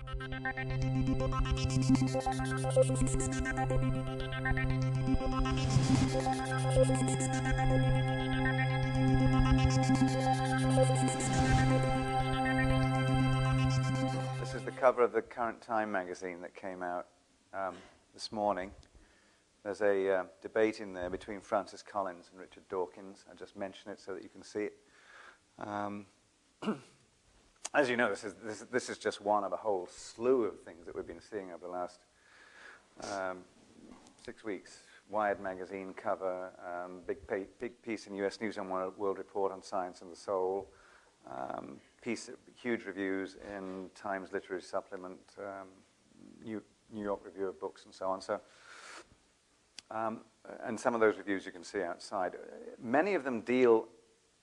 This is the cover of the Current Time magazine that came out this morning. There's a debate in there between Francis Collins and Richard Dawkins. I just mention it so that you can see it. As you know, this is just one of a whole slew of things that we've been seeing over the last 6 weeks. Wired magazine cover, big piece in U.S. News and World Report on Science and the Soul, huge reviews in Times Literary Supplement, New York Review of Books, and so on. So, and some of those reviews you can see outside. Many of them deal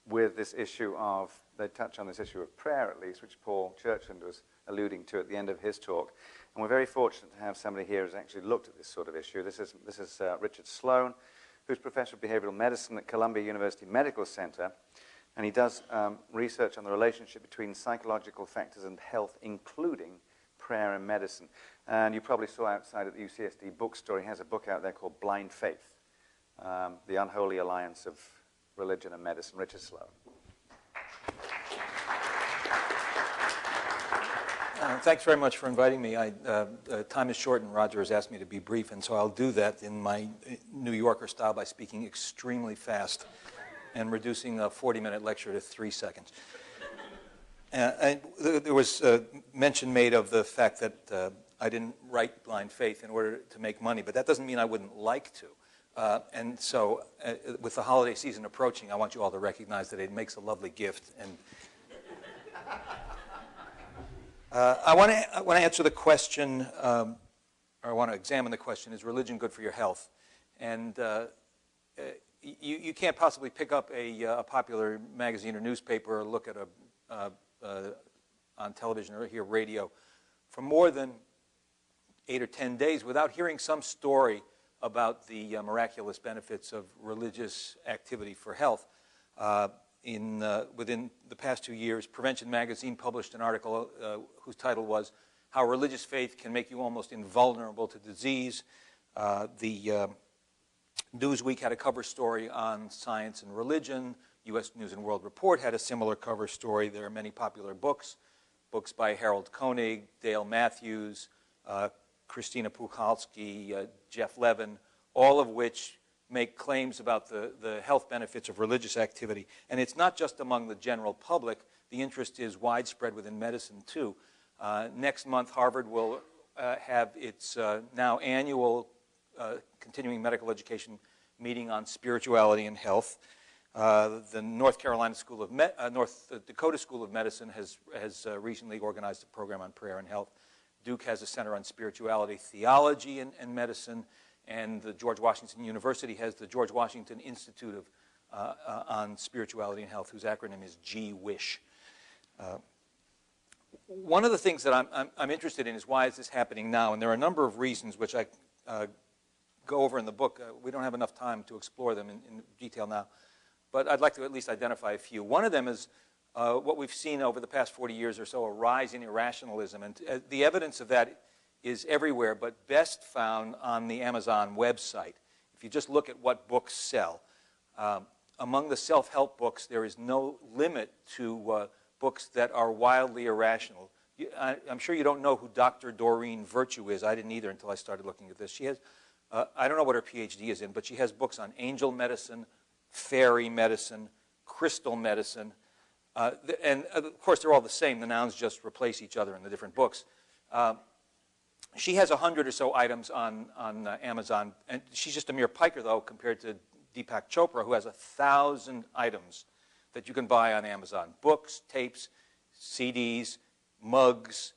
with this issue of, they touch on this issue of prayer at least, which Paul Churchland was alluding to at the end of his talk. And we're very fortunate to have somebody here who's actually looked at this sort of issue. This is Richard Sloan, who's Professor of Behavioral Medicine at Columbia University Medical Center. And he does research on the relationship between psychological factors and health, including prayer and medicine. And you probably saw outside at the UCSD bookstore, he has a book out there called Blind Faith, The Unholy Alliance of Religion and Medicine. Richard Sloan. Thanks very much for inviting me. Time is short, and Roger has asked me to be brief, and so I'll do that in my New Yorker style by speaking extremely fast and reducing a 40-minute lecture to 3 seconds. There was mention made of the fact that I didn't write Blind Faith in order to make money, but that doesn't mean I wouldn't like to. And so with the holiday season approaching, I want you all to recognize that it makes a lovely gift. And I want to answer the question, or I want to examine the question, is religion good for your health? And you can't possibly pick up a popular magazine or newspaper or look at on television or hear radio for more than 8 or 10 days without hearing some story about the miraculous benefits of religious activity for health. Within the past 2 years, Prevention Magazine published an article whose title was How Religious Faith Can Make You Almost Invulnerable to Disease. The Newsweek had a cover story on science and religion. U.S. News and World Report had a similar cover story. There are many popular books by Harold Koenig, Dale Matthews, Christina Puchalski, Jeff Levin, all of which make claims about the health benefits of religious activity. And it's not just among the general public. The interest is widespread within medicine, too. Next month, Harvard will have its now annual continuing medical education meeting on spirituality and health. The North Dakota School of Medicine has recently organized a program on prayer and health. Duke has a center on spirituality, theology, and medicine. And the George Washington University has the George Washington Institute on Spirituality and Health, whose acronym is GWISH. One of the things that I'm interested in is why is this happening now? And there are a number of reasons which I go over in the book. We don't have enough time to explore them in detail now. But I'd like to at least identify a few. One of them is what we've seen over the past 40 years or so, a rise in irrationalism. And the evidence of that is everywhere, but best found on the Amazon website. If you just look at what books sell, among the self-help books, there is no limit to books that are wildly irrational. I'm sure you don't know who Dr. Doreen Virtue is. I didn't either until I started looking at this. She has, I don't know what her PhD is in, but she has books on angel medicine, fairy medicine, crystal medicine, and of course they're all the same. The nouns just replace each other in the different books. She has 100 or so items on Amazon, and she's just a mere piker, though, compared to Deepak Chopra, who has 1,000 items that you can buy on Amazon. Books, tapes, CDs, mugs,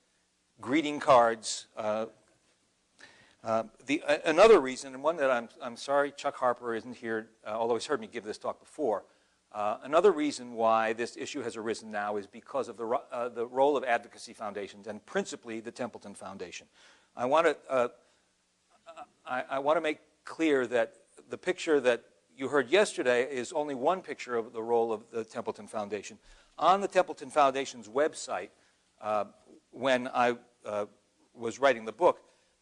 greeting cards. Another reason, and one that I'm sorry Chuck Harper isn't here, although he's heard me give this talk before. Another reason why this issue has arisen now is because of the role of advocacy foundations, and principally the Templeton Foundation. I want to make clear that the picture that you heard yesterday is only one picture of the role of the Templeton Foundation. On the Templeton Foundation's website, when I was writing the book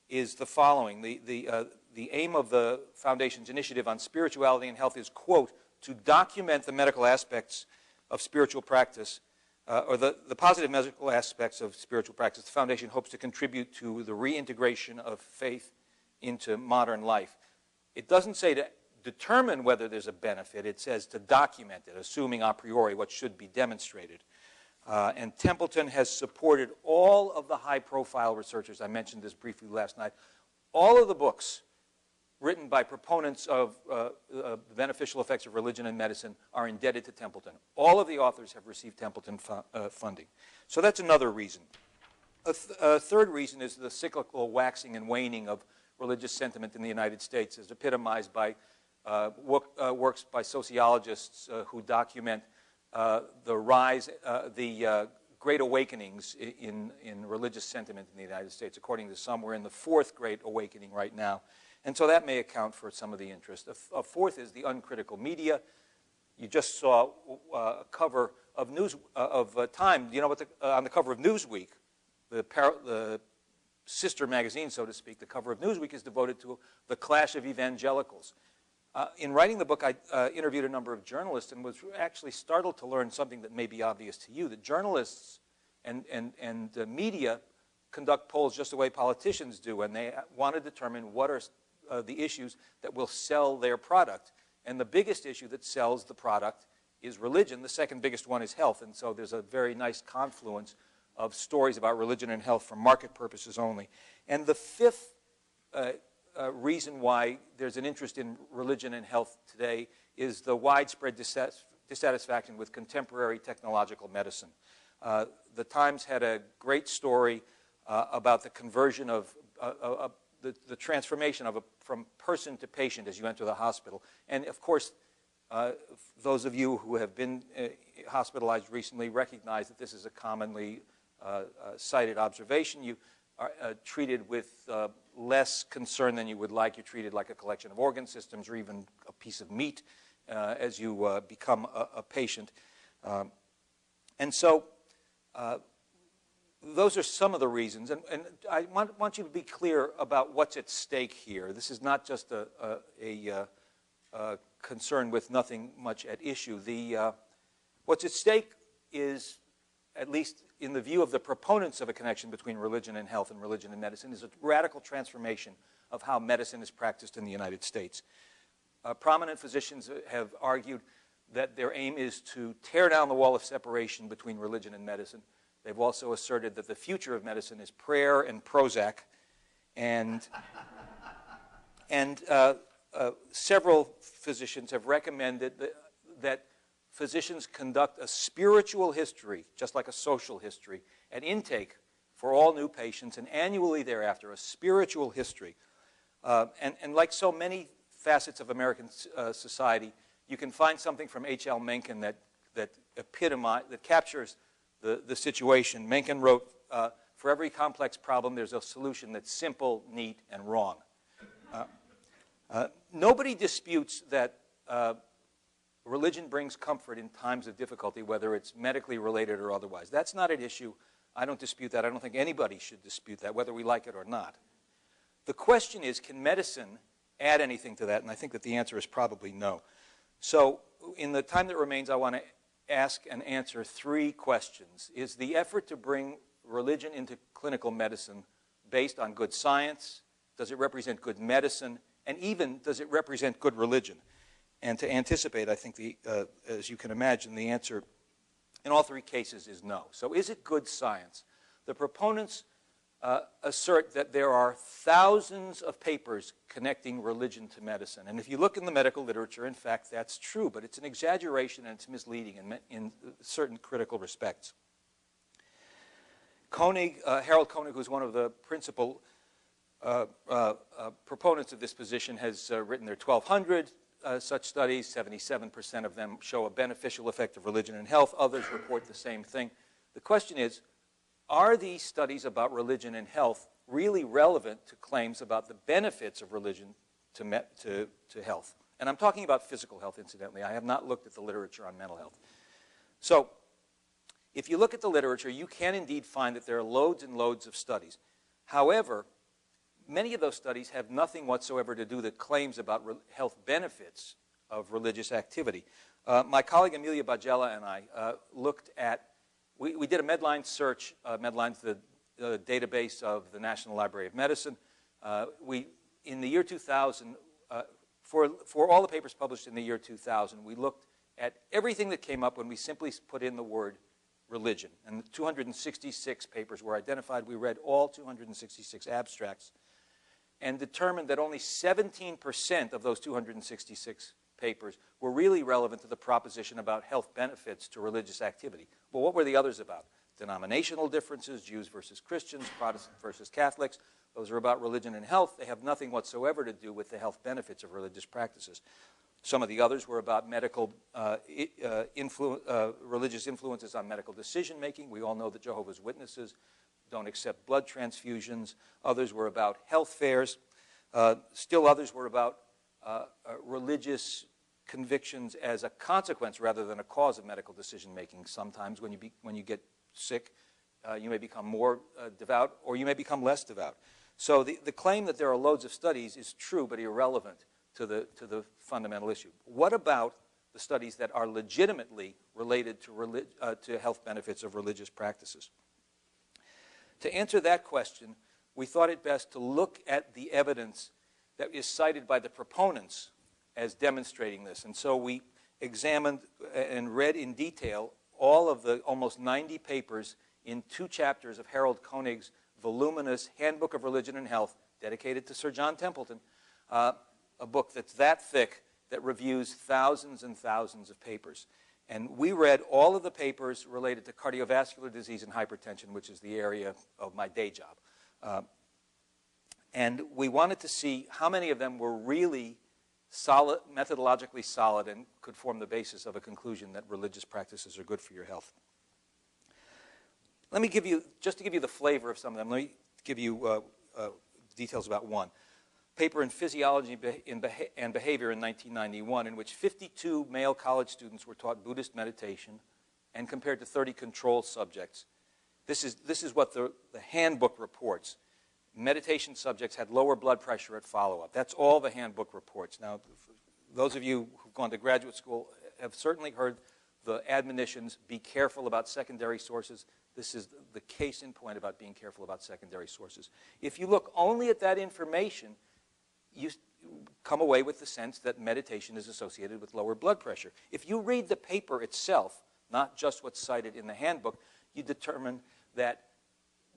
is the following. The aim of the Foundation's initiative on spirituality and health is, quote, to document the medical aspects of spiritual practice, or the positive medical aspects of spiritual practice. The Foundation hopes to contribute to the reintegration of faith into modern life. It doesn't say to determine whether there's a benefit. It says to document it, assuming a priori what should be demonstrated. And Templeton has supported all of the high-profile researchers. I mentioned this briefly last night. All of the books written by proponents of the beneficial effects of religion and medicine are indebted to Templeton. All of the authors have received Templeton funding. So that's another reason. A third reason is the cyclical waxing and waning of religious sentiment in the United States, as epitomized by works by sociologists who document the rise, the great awakenings in religious sentiment in the United States. According to some, we're in the fourth great awakening right now. And so that may account for some of the interest. A fourth is the uncritical media. You just saw a cover of Time. You know what? On the cover of Newsweek, the sister magazine, so to speak, the cover of Newsweek is devoted to the clash of evangelicals. In writing the book, I interviewed a number of journalists and was actually startled to learn something that may be obvious to you, that journalists and media conduct polls just the way politicians do, and they want to determine what are the issues that will sell their product. And the biggest issue that sells the product is religion. The second biggest one is health. And so there's a very nice confluence of stories about religion and health for market purposes only. And the fifth reason why there's an interest in religion and health today is the widespread dissatisfaction with contemporary technological medicine. The Times had a great story about the conversion of the transformation from person to patient as you enter the hospital. And of course, those of you who have been hospitalized recently recognize that this is a commonly cited observation. You are treated with less concern than you would like. You're treated like a collection of organ systems or even a piece of meat as you become a patient. And so those are some of the reasons. And I want you to be clear about what's at stake here. This is not just a concern with nothing much at issue. What's at stake is, at least in the view of the proponents of a connection between religion and health and religion and medicine, is a radical transformation of how medicine is practiced in the United States. Prominent physicians have argued that their aim is to tear down the wall of separation between religion and medicine. They've also asserted that the future of medicine is prayer and Prozac. And several physicians have recommended that physicians conduct a spiritual history, just like a social history, at intake for all new patients, and annually thereafter, a spiritual history. And like so many facets of American society, you can find something from H.L. Mencken that captures the situation. Mencken wrote, for every complex problem, there's a solution that's simple, neat, and wrong. Nobody disputes that religion brings comfort in times of difficulty, whether it's medically related or otherwise. That's not an issue. I don't dispute that. I don't think anybody should dispute that, whether we like it or not. The question is, can medicine add anything to that? And I think that the answer is probably no. So in the time that remains, I want to ask and answer three questions. Is the effort to bring religion into clinical medicine based on good science? Does it represent good medicine? And even, does it represent good religion? And to anticipate, I think, as you can imagine, the answer in all three cases is no. So is it good science? The proponents assert that there are thousands of papers connecting religion to medicine. And if you look in the medical literature, in fact, that's true. But it's an exaggeration and it's misleading in certain critical respects. Harold Koenig, who's one of the principal proponents of this position, has written there 1,200 such studies. 77% of them show a beneficial effect of religion and health. Others report the same thing. The question is, are these studies about religion and health really relevant to claims about the benefits of religion to health? And I'm talking about physical health, incidentally. I have not looked at the literature on mental health. So if you look at the literature, you can indeed find that there are loads and loads of studies. However, many of those studies have nothing whatsoever to do with the claims about health benefits of religious activity. My colleague Amelia Bagella and I looked at, we did a Medline search. Medline's the database of the National Library of Medicine. In the year 2000, for all the papers published in the year 2000, we looked at everything that came up when we simply put in the word religion. And 266 papers were identified. We read all 266 abstracts and determined that only 17% of those 266 papers were really relevant to the proposition about health benefits to religious activity. But what were the others about? Denominational differences, Jews versus Christians, Protestant versus Catholics. Those are about religion and health. They have nothing whatsoever to do with the health benefits of religious practices. Some of the others were about medical religious influences on medical decision-making. We all know that Jehovah's Witnesses don't accept blood transfusions. Others were about health fairs. Still others were about religious convictions as a consequence rather than a cause of medical decision-making. Sometimes when you get sick, you may become more devout or you may become less devout. So the claim that there are loads of studies is true but irrelevant to the fundamental issue. What about the studies that are legitimately related to health benefits of religious practices? To answer that question, we thought it best to look at the evidence that is cited by the proponents as demonstrating this. And so we examined and read in detail all of the almost 90 papers in 2 chapters of Harold Koenig's voluminous Handbook of Religion and Health, dedicated to Sir John Templeton, a book that's that thick that reviews thousands and thousands of papers. And we read all of the papers related to cardiovascular disease and hypertension, which is the area of my day job. And we wanted to see how many of them were really solid, methodologically solid, and could form the basis of a conclusion that religious practices are good for your health. Let me give you, just to give you the flavor of some of them, let me give you details about one. Paper in Physiology and Behavior in 1991, in which 52 male college students were taught Buddhist meditation and compared to 30 control subjects. This is what the handbook reports. Meditation subjects had lower blood pressure at follow-up. That's all the handbook reports. Now, those of you who've gone to graduate school have certainly heard the admonitions, be careful about secondary sources. This is the case in point about being careful about secondary sources. If you look only at that information, you come away with the sense that meditation is associated with lower blood pressure. If you read the paper itself, not just what's cited in the handbook, you determine that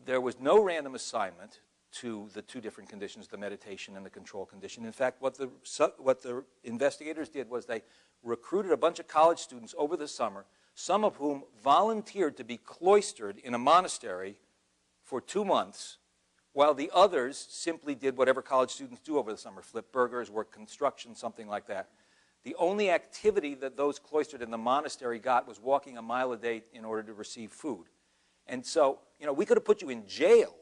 there was no random assignment to the 2 different conditions, the meditation and the control condition. In fact, what the investigators did was they recruited a bunch of college students over the summer, some of whom volunteered to be cloistered in a monastery for 2 months, while the others simply did whatever college students do over the summer, flip burgers, work construction, something like that. The only activity that those cloistered in the monastery got was walking a mile a day in order to receive food. And so, we could have put you in jail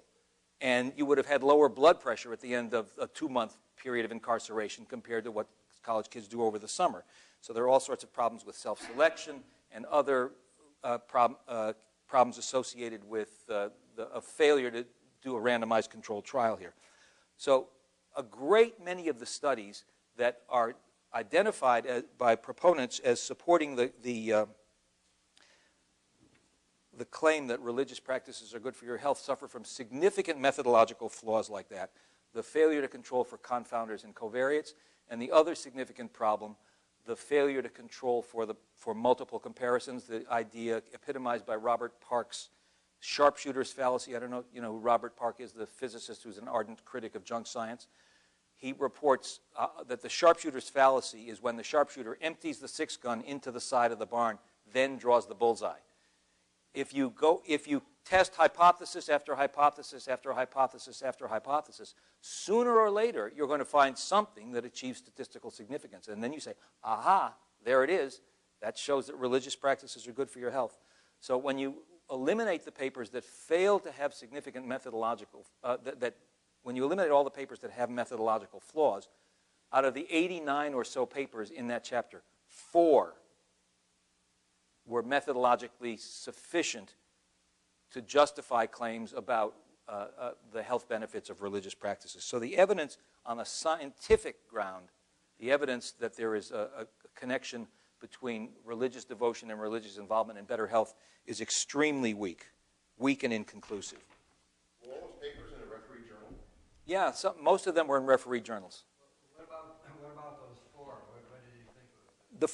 and you would have had lower blood pressure at the end of a 2-month period of incarceration compared to what college kids do over the summer. So there are all sorts of problems with self-selection and other problems associated with a failure to do a randomized controlled trial here. So a great many of the studies that are identified by proponents as supporting the claim that religious practices are good for your health suffer from significant methodological flaws like that. The failure to control for confounders and covariates, and the other significant problem, the failure to control for multiple comparisons, the idea epitomized by Robert Park's sharpshooter's fallacy. I don't know, who Robert Park is, the physicist who's an ardent critic of junk science. He reports that the sharpshooter's fallacy is when the sharpshooter empties the 6-gun into the side of the barn, then draws the bullseye. If you test hypothesis after hypothesis after hypothesis after hypothesis, sooner or later you're going to find something that achieves statistical significance. And then you say, aha, there it is. That shows that religious practices are good for your health. So when you eliminate the papers that fail to have significant methodological, when you eliminate all the papers that have methodological flaws, out of the 89 or so papers in that chapter, 4 were methodologically sufficient to justify claims about the health benefits of religious practices. So the evidence on a scientific ground, the evidence that there is a connection between religious devotion and religious involvement in better health is extremely weak and inconclusive. Were all those papers in a referee journal? Yeah, most of them were in referee journals. What about those four? What did you think of it? The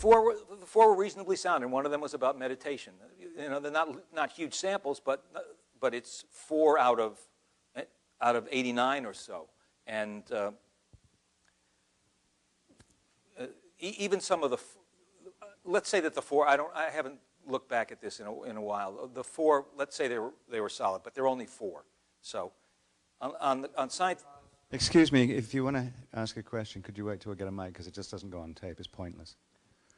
four were reasonably sound, and one of them was about meditation. You know, they're not huge samples, but it's 4 out of 89 or so, and even some of the. Let's say that the 4. I haven't looked back at this in a while. The 4. Let's say they were solid, but they're only 4. So, on science. Excuse me, if you want to ask a question, could you wait till we get a mic, because it just doesn't go on tape. It's pointless.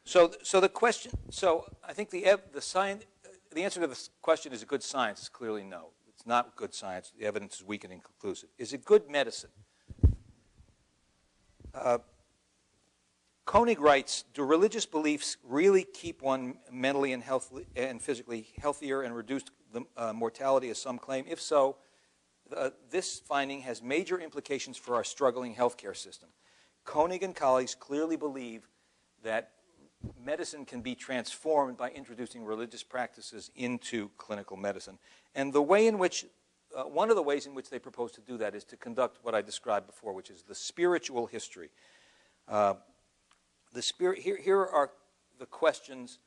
So the question. So I think the answer to this question, is it good science? Is clearly no. It's not good science. The evidence is weak and inconclusive. Is it good medicine? Koenig writes, do religious beliefs really keep one mentally and physically healthier and reduce the mortality as some claim? If so, this finding has major implications for our struggling healthcare system. Koenig and colleagues clearly believe that medicine can be transformed by introducing religious practices into clinical medicine. And the way in which, one of the ways in which they propose to do that is to conduct what I described before, which is the spiritual history. Here are the questions,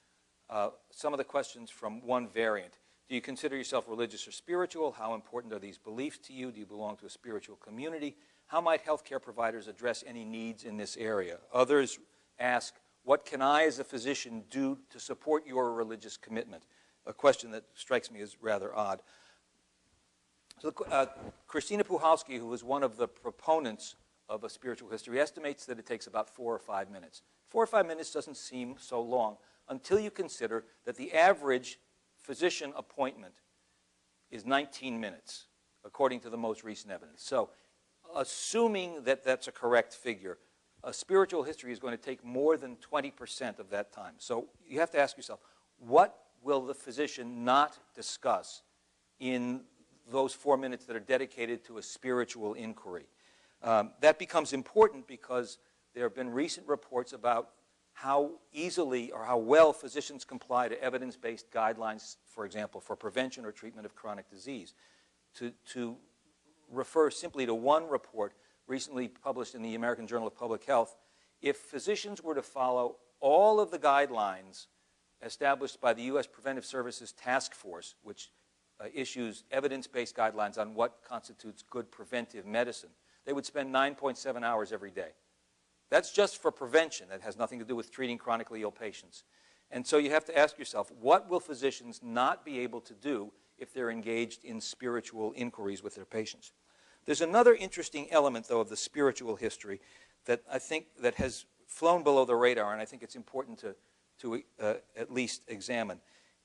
some of the questions from one variant. Do you consider yourself religious or spiritual? How important are these beliefs to you? Do you belong to a spiritual community? How might healthcare providers address any needs in this area? Others ask, what can I as a physician do to support your religious commitment? A question that strikes me as rather odd. So, Christina Puchalski, who was one of the proponents of a spiritual history, estimates that it takes about 4 or 5 minutes. 4 or 5 minutes doesn't seem so long until you consider that the average physician appointment is 19 minutes, according to the most recent evidence. So, assuming that that's a correct figure, a spiritual history is going to take more than 20% of that time. So you have to ask yourself, what will the physician not discuss in those 4 minutes that are dedicated to a spiritual inquiry? That becomes important because there have been recent reports about how easily or how well physicians comply to evidence-based guidelines, for example, for prevention or treatment of chronic disease. To refer simply to one report recently published in the American Journal of Public Health, if physicians were to follow all of the guidelines established by the U.S. Preventive Services Task Force, which issues evidence-based guidelines on what constitutes good preventive medicine, they would spend 9.7 hours every day. That's just for prevention. That has nothing to do with treating chronically ill patients. And so you have to ask yourself, what will physicians not be able to do if they're engaged in spiritual inquiries with their patients? There's another interesting element, though, of the spiritual history that I think that has flown below the radar, and I think it's important to at least examine.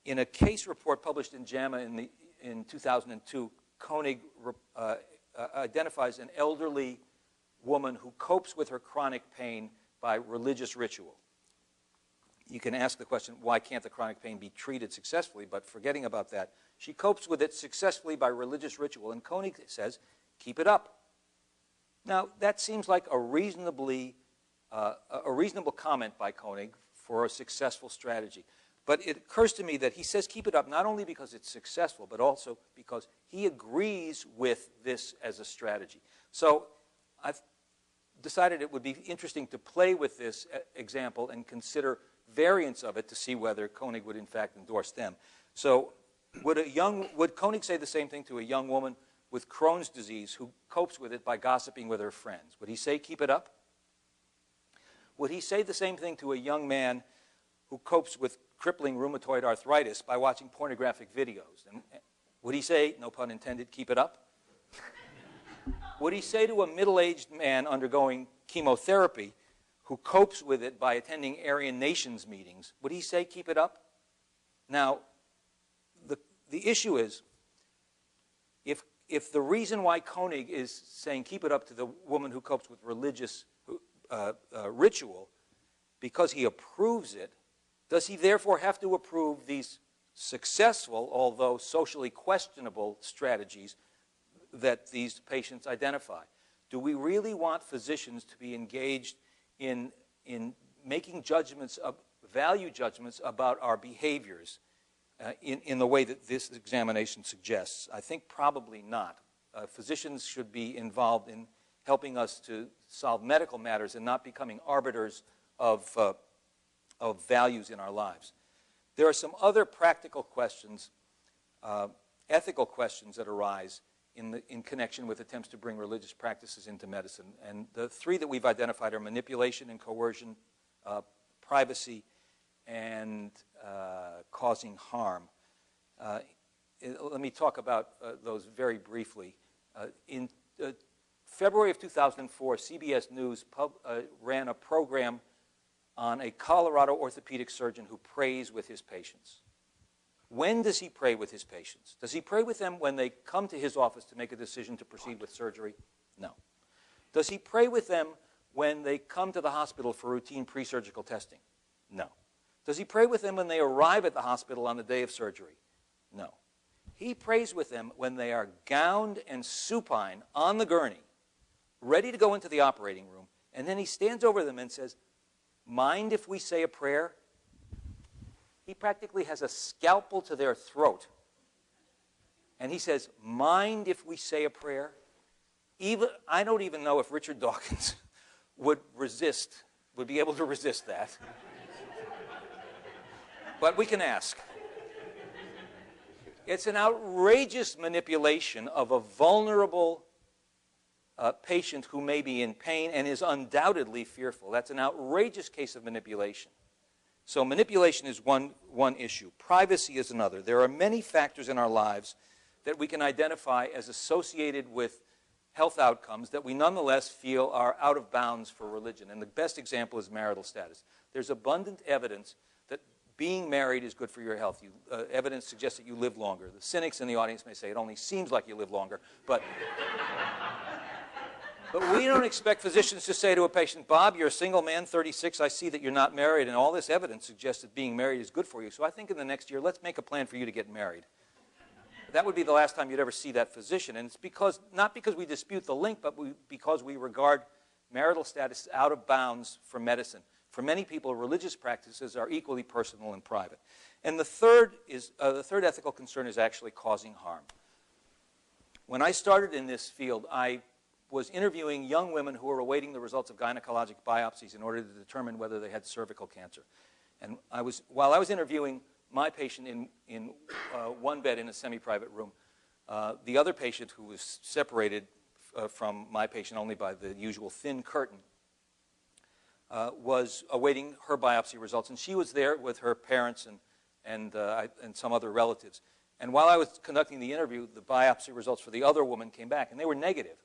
In a case report published in JAMA in 2002, Koenig identifies an elderly woman who copes with her chronic pain by religious ritual. You can ask the question, why can't the chronic pain be treated successfully? But forgetting about that, she copes with it successfully by religious ritual, and Koenig says, keep it up. Now, that seems like a reasonable comment by Koenig for a successful strategy. But it occurs to me that he says keep it up not only because it's successful, but also because he agrees with this as a strategy. So I've decided it would be interesting to play with this example and consider variants of it to see whether Koenig would in fact endorse them. So would Koenig say the same thing to a young woman with Crohn's disease who copes with it by gossiping with her friends? Would he say keep it up? Would he say the same thing to a young man who copes with crippling rheumatoid arthritis by watching pornographic videos? And would he say, no pun intended, keep it up? Would he say to a middle-aged man undergoing chemotherapy who copes with it by attending Aryan Nations meetings, would he say keep it up? Now, the issue is, if the reason why Koenig is saying keep it up to the woman who copes with religious ritual, because he approves it, does he therefore have to approve these successful, although socially questionable strategies that these patients identify. Do we really want physicians to be engaged in making judgments, value judgments about our behaviors in the way that this examination suggests? I think probably not. Physicians should be involved in helping us to solve medical matters and not becoming arbiters of values in our lives. There are some other practical questions, ethical questions that arise in connection with attempts to bring religious practices into medicine. And the three that we've identified are manipulation and coercion, privacy, and causing harm. Let me talk about those very briefly. In February of 2004, CBS News ran a program on a Colorado orthopedic surgeon who prays with his patients. When does he pray with his patients? Does he pray with them when they come to his office to make a decision to proceed with surgery? No. Does he pray with them when they come to the hospital for routine pre-surgical testing? No. Does he pray with them when they arrive at the hospital on the day of surgery? No. He prays with them when they are gowned and supine on the gurney, ready to go into the operating room, and then he stands over them and says, "Mind if we say a prayer?" He practically has a scalpel to their throat. And he says, "Mind if we say a prayer?" I don't even know if Richard Dawkins would be able to resist that. But we can ask. It's an outrageous manipulation of a vulnerable patient who may be in pain and is undoubtedly fearful. That's an outrageous case of manipulation. So manipulation is one issue. Privacy is another. There are many factors in our lives that we can identify as associated with health outcomes that we nonetheless feel are out of bounds for religion. And the best example is marital status. There's abundant evidence that being married is good for your health. Evidence suggests that you live longer. The cynics in the audience may say it only seems like you live longer, but we don't expect physicians to say to a patient, "Bob, you're a single man, 36, I see that you're not married, and all this evidence suggests that being married is good for you, so I think in the next year, let's make a plan for you to get married." That would be the last time you'd ever see that physician, and it's not because we dispute the link, but because we regard marital status out of bounds for medicine. For many people, religious practices are equally personal and private. And the third ethical concern is actually causing harm. When I started in this field, I was interviewing young women who were awaiting the results of gynecologic biopsies in order to determine whether they had cervical cancer. And while I was interviewing my patient in one bed in a semi-private room, the other patient, who was separated from my patient only by the usual thin curtain, was awaiting her biopsy results. And she was there with her parents and some other relatives. And while I was conducting the interview, the biopsy results for the other woman came back, and they were negative.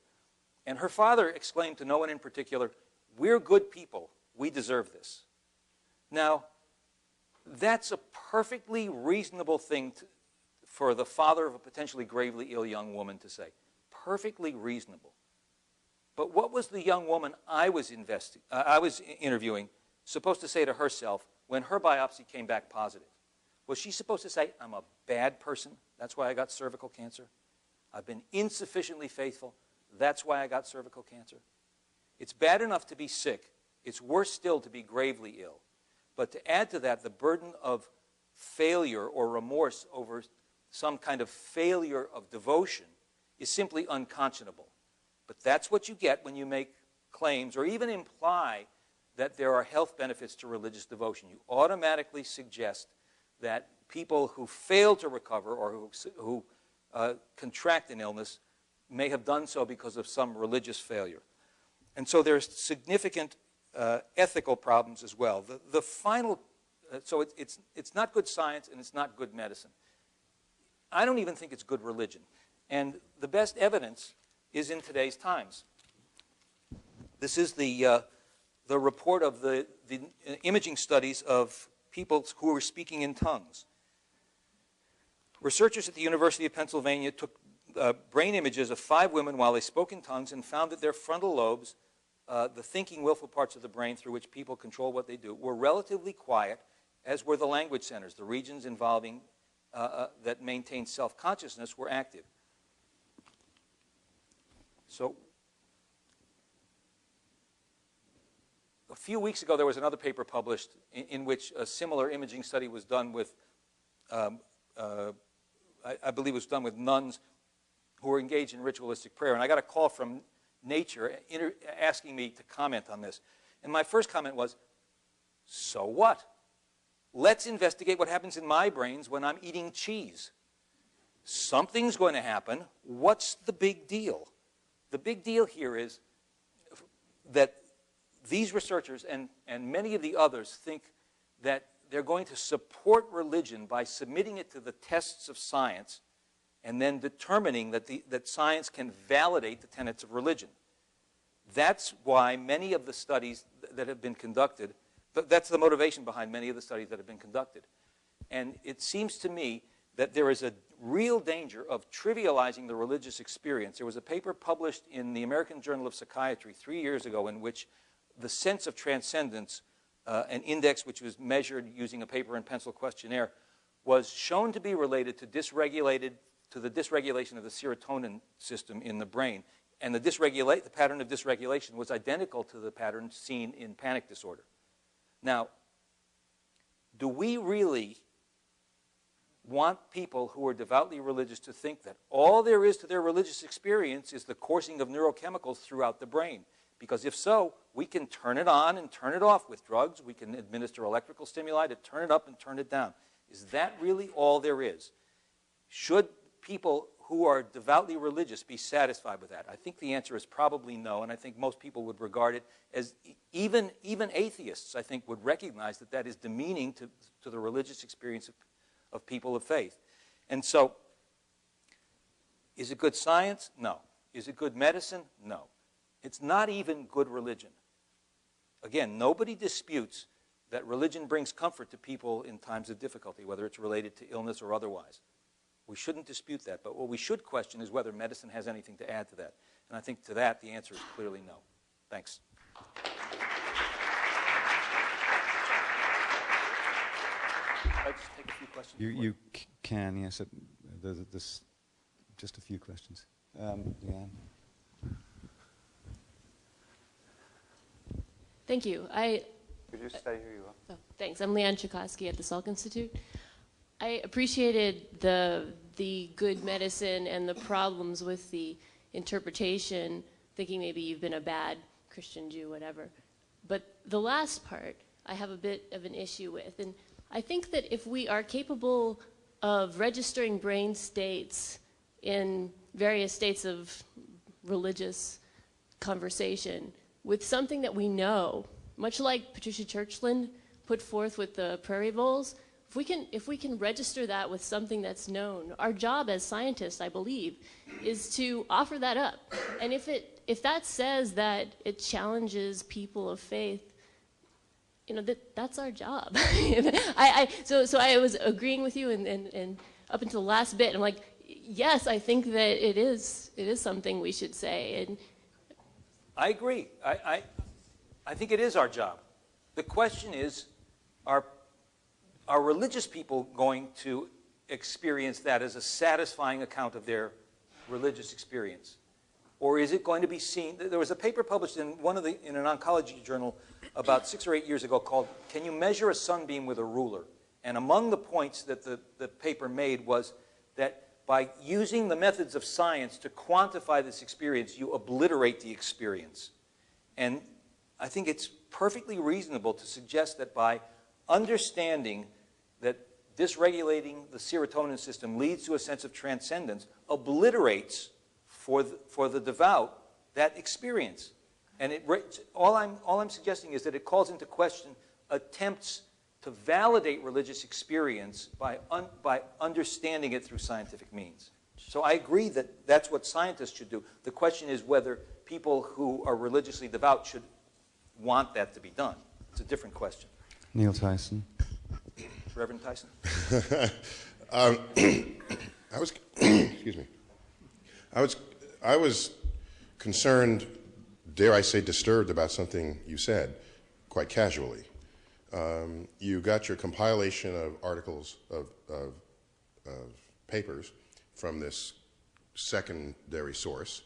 And her father exclaimed to no one in particular, "We're good people. We deserve this." Now, that's a perfectly reasonable thing for the father of a potentially gravely ill young woman to say. Perfectly reasonable. But what was the young woman I was interviewing supposed to say to herself when her biopsy came back positive? Was she supposed to say, "I'm a bad person, that's why I got cervical cancer. I've been insufficiently faithful, that's why I got cervical cancer"? It's bad enough to be sick. It's worse still to be gravely ill. But to add to that the burden of failure or remorse over some kind of failure of devotion is simply unconscionable. But that's what you get when you make claims or even imply that there are health benefits to religious devotion. You automatically suggest that people who fail to recover or who contract an illness may have done so because of some religious failure. And so there's significant ethical problems as well. The final, so it's not good science and it's not good medicine. I don't even think it's good religion. And the best evidence is in today's Times. This is the report of the imaging studies of people who were speaking in tongues. Researchers at the University of Pennsylvania took brain images of 5 women while they spoke in tongues and found that their frontal lobes, the thinking, willful parts of the brain through which people control what they do, were relatively quiet, as were the language centers. The regions involving that maintain self-consciousness were active. So a few weeks ago, there was another paper published in which a similar imaging study was done with, I believe it was done with nuns who were engaged in ritualistic prayer. And I got a call from Nature asking me to comment on this. And my first comment was, so what? Let's investigate what happens in my brains when I'm eating cheese. Something's going to happen. What's the big deal? The big deal here is that these researchers and many of the others think that they're going to support religion by submitting it to the tests of science and then determining that science can validate the tenets of religion. That's why many of the studies that have been conducted, that's the motivation behind many of the studies that have been conducted. And it seems to me that there is a real danger of trivializing the religious experience. There was a paper published in the American Journal of Psychiatry 3 years ago in which the sense of transcendence, an index which was measured using a paper and pencil questionnaire, was shown to be related to the dysregulation of the serotonin system in the brain. And the pattern of dysregulation was identical to the pattern seen in panic disorder. Now, do we really want people who are devoutly religious to think that all there is to their religious experience is the coursing of neurochemicals throughout the brain? Because if so, we can turn it on and turn it off with drugs. We can administer electrical stimuli to turn it up and turn it down. Is that really all there is? Should people who are devoutly religious be satisfied with that? I think the answer is probably no, and I think most people would regard it as, even atheists, I think, would recognize that that is demeaning to the religious experience of people of faith. And so, is it good science? No. Is it good medicine? No. It's not even good religion. Again, nobody disputes that religion brings comfort to people in times of difficulty, whether it's related to illness or otherwise. We shouldn't dispute that, but what we should question is whether medicine has anything to add to that. And I think to that, the answer is clearly no. Thanks. Can I just take a few questions? You can, yes. There's just a few questions. Leanne. Thank you. Could you stay who you are? Oh, thanks. I'm Leanne Chakosky at the Salk Institute. I appreciated the good medicine and the problems with the interpretation, thinking maybe you've been a bad Christian Jew, whatever. But the last part I have a bit of an issue with. And I think that if we are capable of registering brain states in various states of religious conversation with something that we know, much like Patricia Churchland put forth with the Prairie Voles, if we can register that with something that's known, our job as scientists, I believe, is to offer that up. And if that says that it challenges people of faith, you know, that's our job. So I was agreeing with you, and up until the last bit, I'm like, yes, I think that it is something we should say. And I agree. I think it is our job. The question is, are religious people going to experience that as a satisfying account of their religious experience? Or is it going to be seen? There was a paper published in in an oncology journal about 6 or 8 years ago called "Can You Measure a Sunbeam with a Ruler?" And among the points that the paper made was that by using the methods of science to quantify this experience, you obliterate the experience. And I think it's perfectly reasonable to suggest that by understanding that dysregulating the serotonin system leads to a sense of transcendence, obliterates for the devout that experience. And all I'm suggesting is that it calls into question attempts to validate religious experience by understanding it through scientific means. So I agree that that's what scientists should do. The question is whether people who are religiously devout should want that to be done. It's a different question. Neil Tyson. Reverend Tyson. I was, excuse me. I was concerned, dare I say disturbed, about something you said, quite casually. You got your compilation of articles of papers from this secondary source,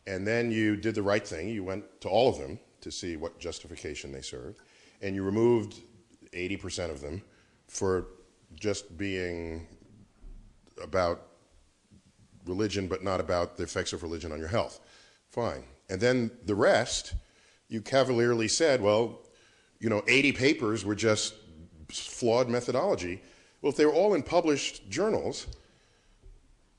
And then you did the right thing. You went to all of them to see what justification they served, and you removed 80% of them for just being about religion but not about the effects of religion on your health. Fine. And then the rest, you cavalierly said, well, 80 papers were just flawed methodology. Well, if they were all in published journals,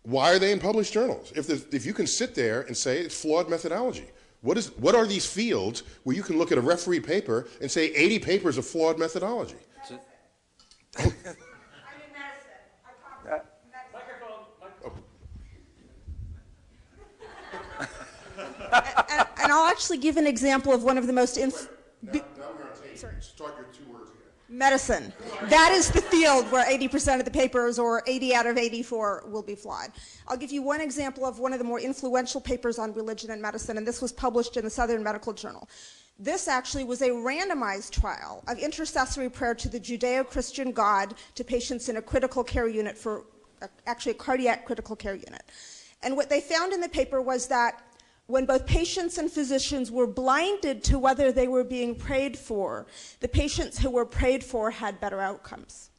why are they in published journals? If you can sit there and say it's flawed methodology, what are these fields where you can look at a refereed paper and say 80 papers of flawed methodology? I'm in medicine. And I'll actually give an example of one of the most Now we're on tape. Start your 2 words again. medicine. That is the field where 80% of the papers, or 80 out of 84, will be flawed. I'll give you one example of one of the more influential papers on religion and medicine, and this was published in the Southern Medical Journal. This actually was a randomized trial of intercessory prayer to the Judeo-Christian God to patients in a critical care unit actually a cardiac critical care unit. And what they found in the paper was that when both patients and physicians were blinded to whether they were being prayed for, the patients who were prayed for had better outcomes.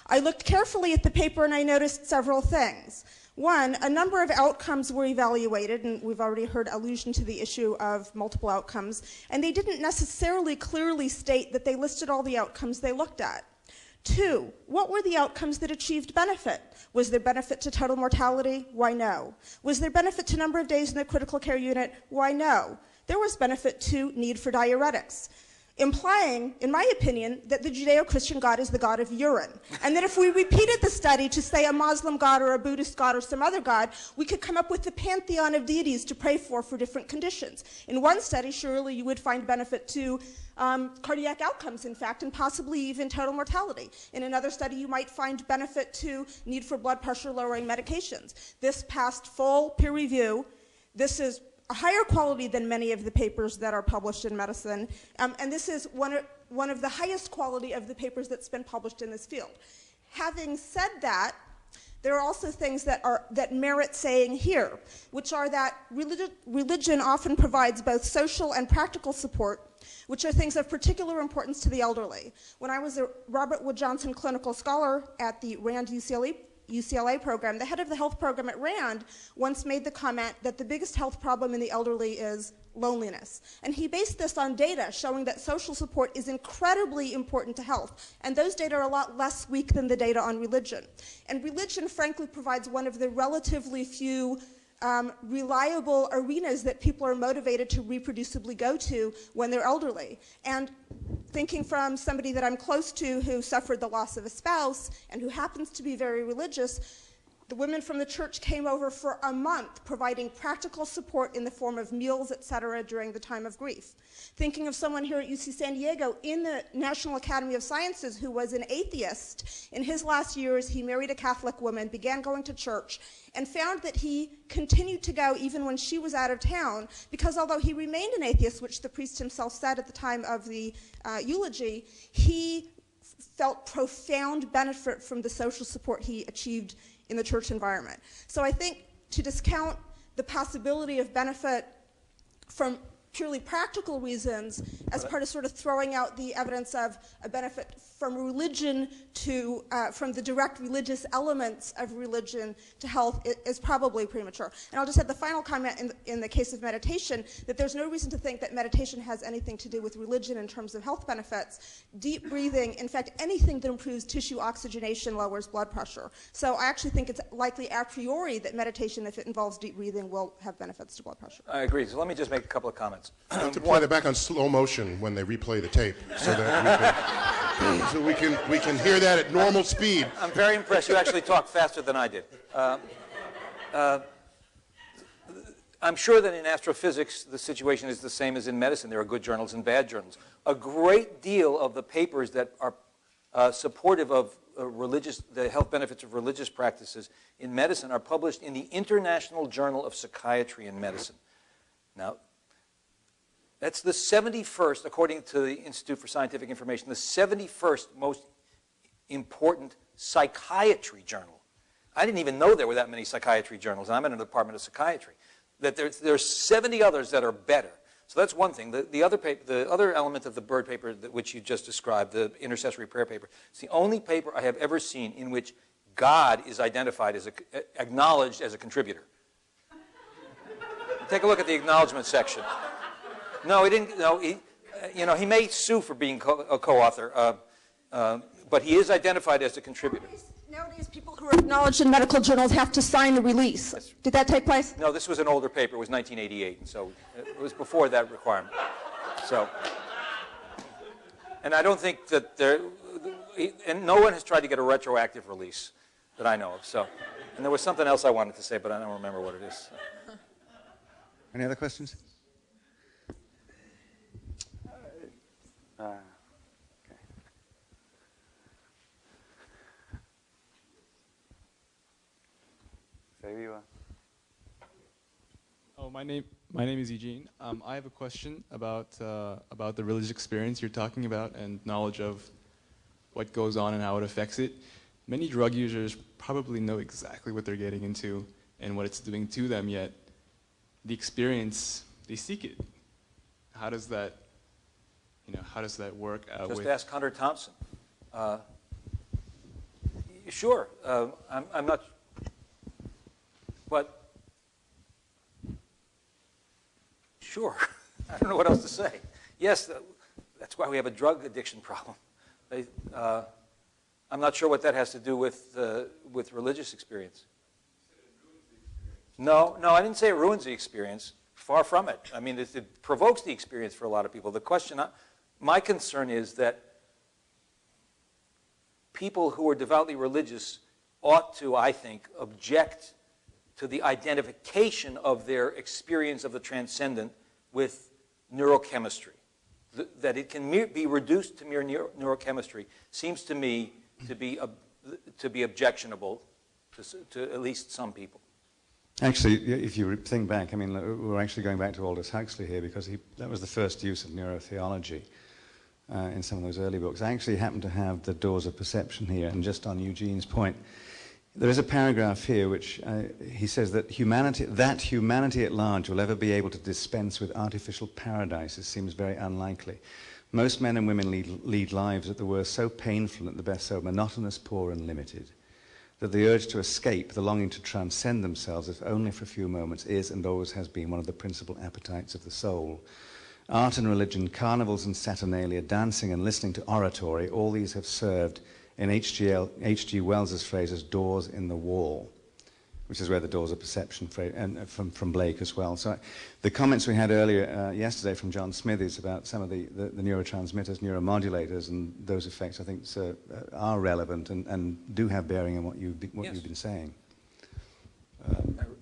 I looked carefully at the paper and I noticed several things. One, a number of outcomes were evaluated, and we've already heard allusion to the issue of multiple outcomes, and they didn't necessarily clearly state that they listed all the outcomes they looked at. Two, what were the outcomes that achieved benefit? Was there benefit to total mortality? Why no? Was there benefit to number of days in the critical care unit? Why no? There was benefit to need for diuretics, implying, in my opinion, that the Judeo-Christian God is the God of urine. And that if we repeated the study to, say, a Muslim God or a Buddhist God or some other God, we could come up with the pantheon of deities to pray for different conditions. In one study, surely you would find benefit to cardiac outcomes, in fact, and possibly even total mortality. In another study, you might find benefit to need for blood pressure lowering medications. This passed full peer review. This is a higher quality than many of the papers that are published in medicine, and this is one of the highest quality of the papers that's been published in this field. Having said that, there are also things that merit saying here, which are that religion often provides both social and practical support, which are things of particular importance to the elderly. When I was a Robert Wood Johnson clinical scholar at the Rand UCLA program, the head of the health program at Rand once made the comment that the biggest health problem in the elderly is loneliness. And he based this on data showing that social support is incredibly important to health. And those data are a lot less weak than the data on religion. And religion, frankly, provides one of the relatively few reliable arenas that people are motivated to reproducibly go to when they're elderly. And thinking from somebody that I'm close to who suffered the loss of a spouse and who happens to be very religious, the women from the church came over for a month providing practical support in the form of meals, etc., during the time of grief. Thinking of someone here at UC San Diego in the National Academy of Sciences who was an atheist. In his last years, he married a Catholic woman, began going to church, and found that he continued to go even when she was out of town, because although he remained an atheist, which the priest himself said at the time of the eulogy, he felt profound benefit from the social support he achieved in the church environment. So I think to discount the possibility of benefit from purely practical reasons as part of sort of throwing out the evidence of a benefit from religion to, from the direct religious elements of religion to health is probably premature. And I'll just add the final comment in the case of meditation, that there's no reason to think that meditation has anything to do with religion in terms of health benefits. Deep breathing, in fact, anything that improves tissue oxygenation lowers blood pressure. So I actually think it's likely a priori that meditation, if it involves deep breathing, will have benefits to blood pressure. I agree. So let me just make a couple of comments. I have to play that back on slow motion when they replay the tape, so that we can hear that at normal speed. I'm very impressed. You actually talked faster than I did. I'm sure that in astrophysics the situation is the same as in medicine. There are good journals and bad journals. A great deal of the papers that are supportive of the health benefits of religious practices in medicine are published in the International Journal of Psychiatry and Medicine. Now, that's the 71st, according to the Institute for Scientific Information, the 71st most important psychiatry journal. I didn't even know there were that many psychiatry journals, and I'm in the Department of Psychiatry. that there's 70 others that are better. So that's one thing. The other element of the Bird paper which you just described, the intercessory prayer paper, it's the only paper I have ever seen in which God is identified as acknowledged as a contributor. Take a look at the acknowledgement section. No, he didn't. No, he may sue for being a co-author, but he is identified as a contributor. Nowadays, people who are acknowledged in medical journals have to sign the release. Did that take place? No, this was an older paper. It was 1988, and so it was before that requirement. So, and I don't think that and no one has tried to get a retroactive release that I know of. So, and there was something else I wanted to say, but I don't remember what it is. So. Any other questions? Okay. So you are. Oh, my name is Eugene. I have a question about the religious experience you're talking about and knowledge of what goes on and how it affects it. Many drug users probably know exactly what they're getting into and what it's doing to them, yet the experience, they seek it. How does that, how does that work out Just with... ask Hunter Thompson. Sure, I'm not, but sure. I don't know what else to say. Yes, that's why we have a drug addiction problem. I'm not sure what that has to do with religious experience. No, I didn't say it ruins the experience. Far from it. I mean, it provokes the experience for a lot of people. The question, my concern is that people who are devoutly religious ought to, I think, object to the identification of their experience of the transcendent with neurochemistry. That it can be reduced to mere neurochemistry seems to me to be objectionable to at least some people. Actually, if you think back, I mean, we're actually going back to Aldous Huxley here because that was the first use of neurotheology in some of those early books. I actually happen to have the Doors of Perception here, and just on Eugene's point, there is a paragraph here which he says that humanity at large will ever be able to dispense with artificial paradises seems very unlikely. Most men and women lead lives at the worst so painful and at the best so monotonous, poor and limited, that the urge to escape, the longing to transcend themselves, if only for a few moments, is and always has been one of the principal appetites of the soul. Art and religion, carnivals and saturnalia, dancing and listening to oratory, all these have served, in H.G. Wells's phrase, as doors in the wall, which is where the Doors of Perception phrase, and from Blake as well. So the comments we had earlier yesterday from John Smithies about some of the neurotransmitters, neuromodulators, and those effects, I think, are relevant and do have bearing on what you've been saying.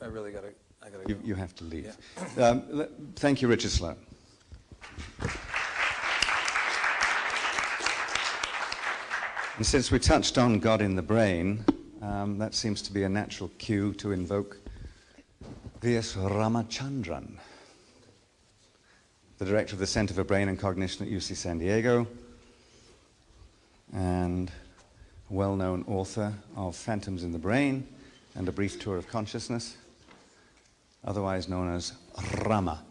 I really got to go. You have to leave. Yeah. Thank you, Richard Sloan. And since we touched on God in the brain, that seems to be a natural cue to invoke V.S. Ramachandran, the director of the Center for Brain and Cognition at UC San Diego, and a well-known author of Phantoms in the Brain and A Brief Tour of Consciousness, otherwise known as Rama.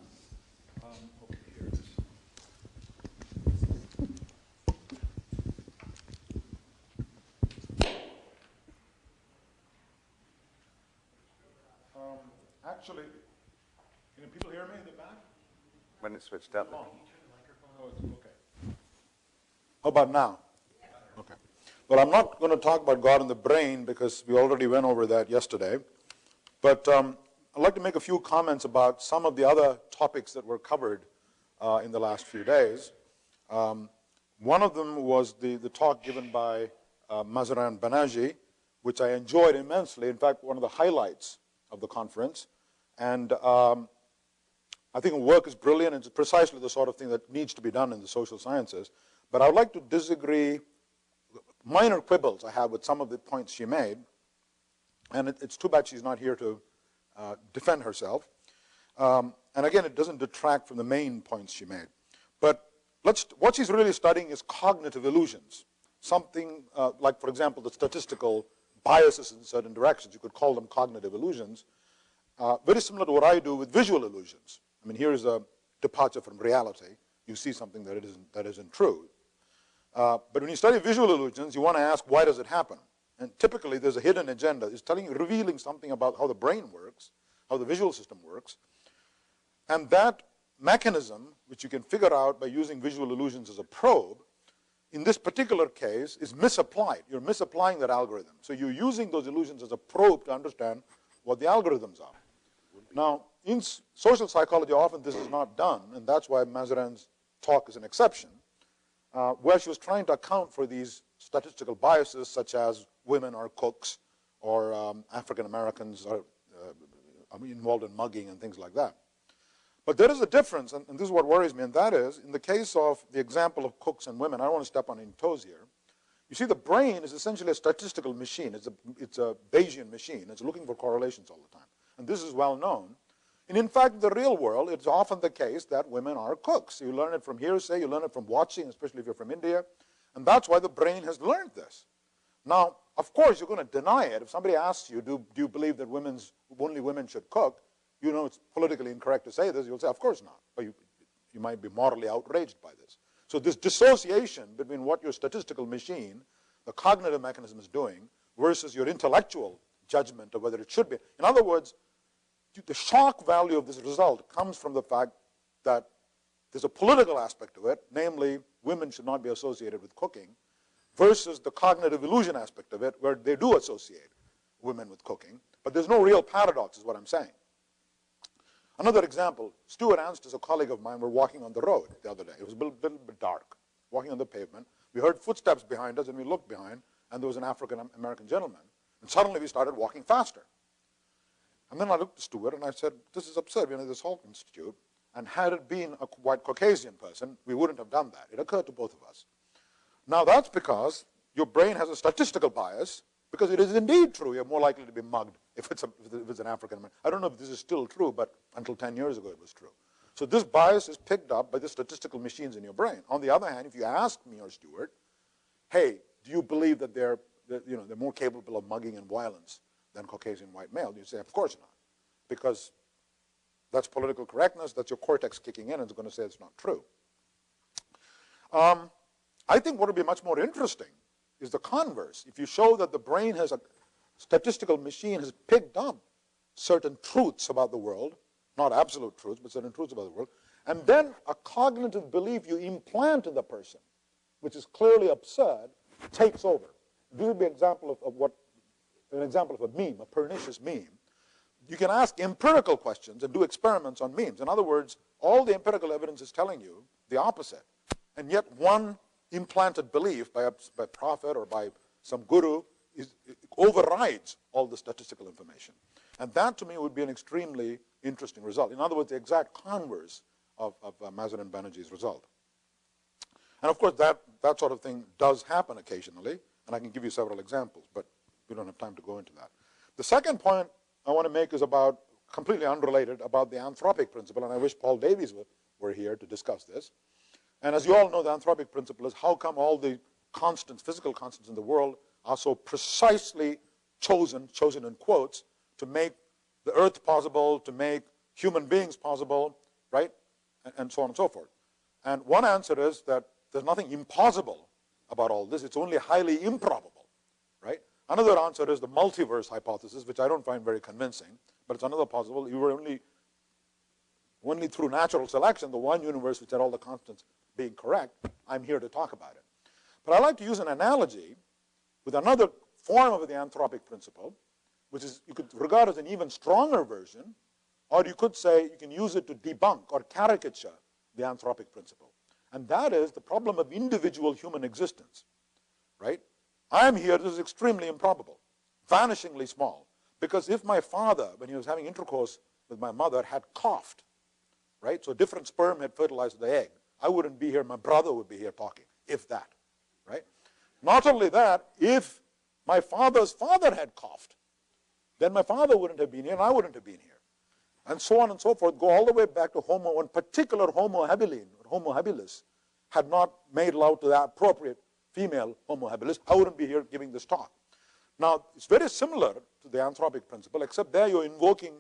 Actually, can people hear me in the back? When it's switched up. Oh, it's okay. How about now? Okay. Well, I'm not going to talk about God in the brain because we already went over that yesterday. But I'd like to make a few comments about some of the other topics that were covered in the last few days. One of them was the talk given by Mazarin Banaji, which I enjoyed immensely. In fact, one of the highlights of the conference. And I think the work is brilliant. It's precisely the sort of thing that needs to be done in the social sciences. But I would like to disagree, minor quibbles I have with some of the points she made. And it's too bad she's not here to defend herself. And again, it doesn't detract from the main points she made. But what she's really studying is cognitive illusions. Something like, for example, the statistical biases in certain directions. You could call them cognitive illusions. Very similar to what I do with visual illusions. I mean, here is a departure from reality. You see something that isn't true. But when you study visual illusions, you want to ask, why does it happen? And typically, there's a hidden agenda. It's revealing something about how the brain works, how the visual system works. And that mechanism, which you can figure out by using visual illusions as a probe, in this particular case, is misapplied. You're misapplying that algorithm. So you're using those illusions as a probe to understand what the algorithms are. Now, in social psychology, often this is not done, and that's why Mazarin's talk is an exception, where she was trying to account for these statistical biases, such as women are cooks, or African Americans are involved in mugging and things like that. But there is a difference, and this is what worries me, and that is, in the case of the example of cooks and women, I don't want to step on any toes here. You see, the brain is essentially a statistical machine. It's a Bayesian machine. It's looking for correlations all the time. And this is well known. And in fact, in the real world, it's often the case that women are cooks. You learn it from hearsay, you learn it from watching, especially if you're from India. And that's why the brain has learned this. Now, of course, you're going to deny it. If somebody asks you, do you believe that only women should cook? You know it's politically incorrect to say this. You'll say, of course not. Or you might be morally outraged by this. So this dissociation between what your statistical machine, the cognitive mechanism is doing, versus your intellectual judgment of whether it should be. In other words, the shock value of this result comes from the fact that there's a political aspect to it, namely women should not be associated with cooking, versus the cognitive illusion aspect of it, where they do associate women with cooking. But there's no real paradox, is what I'm saying. Another example, Stuart Ernst is a colleague of mine. We're walking on the road the other day. It was a little bit dark, walking on the pavement. We heard footsteps behind us, and we looked behind, and there was an African-American gentleman. And suddenly we started walking faster. And then I looked at Stuart, and I said, this is absurd. We're in this Salk Institute, and had it been a white Caucasian person, we wouldn't have done that. It occurred to both of us. Now, that's because your brain has a statistical bias, because it is indeed true you're more likely to be mugged if it's an African-American. I don't know if this is still true, but until 10 years ago it was true. So this bias is picked up by the statistical machines in your brain. On the other hand, if you ask me or Stuart, hey, do you believe that they're more capable of mugging and violence than Caucasian white male? You say, of course not, because that's political correctness, that's your cortex kicking in, and it's going to say it's not true. I think what would be much more interesting is the converse. If you show that the brain has a statistical machine has picked up certain truths about the world, not absolute truths, but certain truths about the world, and then a cognitive belief you implant in the person, which is clearly absurd, takes over. This would be an example of a meme, a pernicious meme. You can ask empirical questions and do experiments on memes. In other words, all the empirical evidence is telling you the opposite. And yet one implanted belief by a prophet or by some guru overrides all the statistical information. And that, to me, would be an extremely interesting result. In other words, the exact converse of Mazarin Banerjee's result. And of course, that sort of thing does happen occasionally, and I can give you several examples, but we don't have time to go into that. The second point I want to make is about, completely unrelated, about the anthropic principle, and I wish Paul Davies were here to discuss this. And as you all know, the anthropic principle is how come all the constants, physical constants in the world are so precisely chosen in quotes, to make the earth possible, to make human beings possible, right? And so on and so forth. And one answer is that there's nothing impossible about all this. It's only highly improbable, right? Another answer is the multiverse hypothesis, which I don't find very convincing, but it's another possible. You were only through natural selection, the one universe which had all the constants being correct, I'm here to talk about it. But I like to use an analogy with another form of the anthropic principle, which is you could regard as an even stronger version, or you could say you can use it to debunk or caricature the anthropic principle. And that is the problem of individual human existence, right? I'm here, this is extremely improbable, vanishingly small. Because if my father, when he was having intercourse with my mother, had coughed, right? So a different sperm had fertilized the egg. I wouldn't be here, my brother would be here talking, if that, right? Not only that, if my father's father had coughed, then my father wouldn't have been here and I wouldn't have been here. And so on and so forth, go all the way back to one particular Homo habilis had not made love to the appropriate female Homo habilis, I wouldn't be here giving this talk. Now, it's very similar to the anthropic principle, except there you're invoking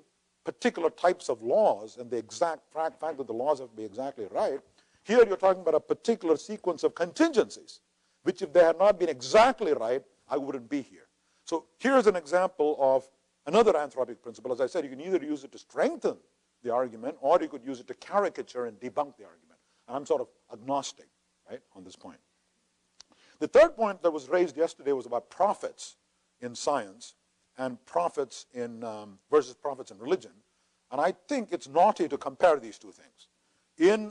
particular types of laws and the exact fact that the laws have to be exactly right. Here you're talking about a particular sequence of contingencies, which if they had not been exactly right, I wouldn't be here. So here's an example of another anthropic principle. As I said, you can either use it to strengthen the argument, or you could use it to caricature and debunk the argument. And I'm sort of agnostic, right, on this point. The third point that was raised yesterday was about prophets in science and prophets in versus prophets in religion. And I think it's naughty to compare these two things.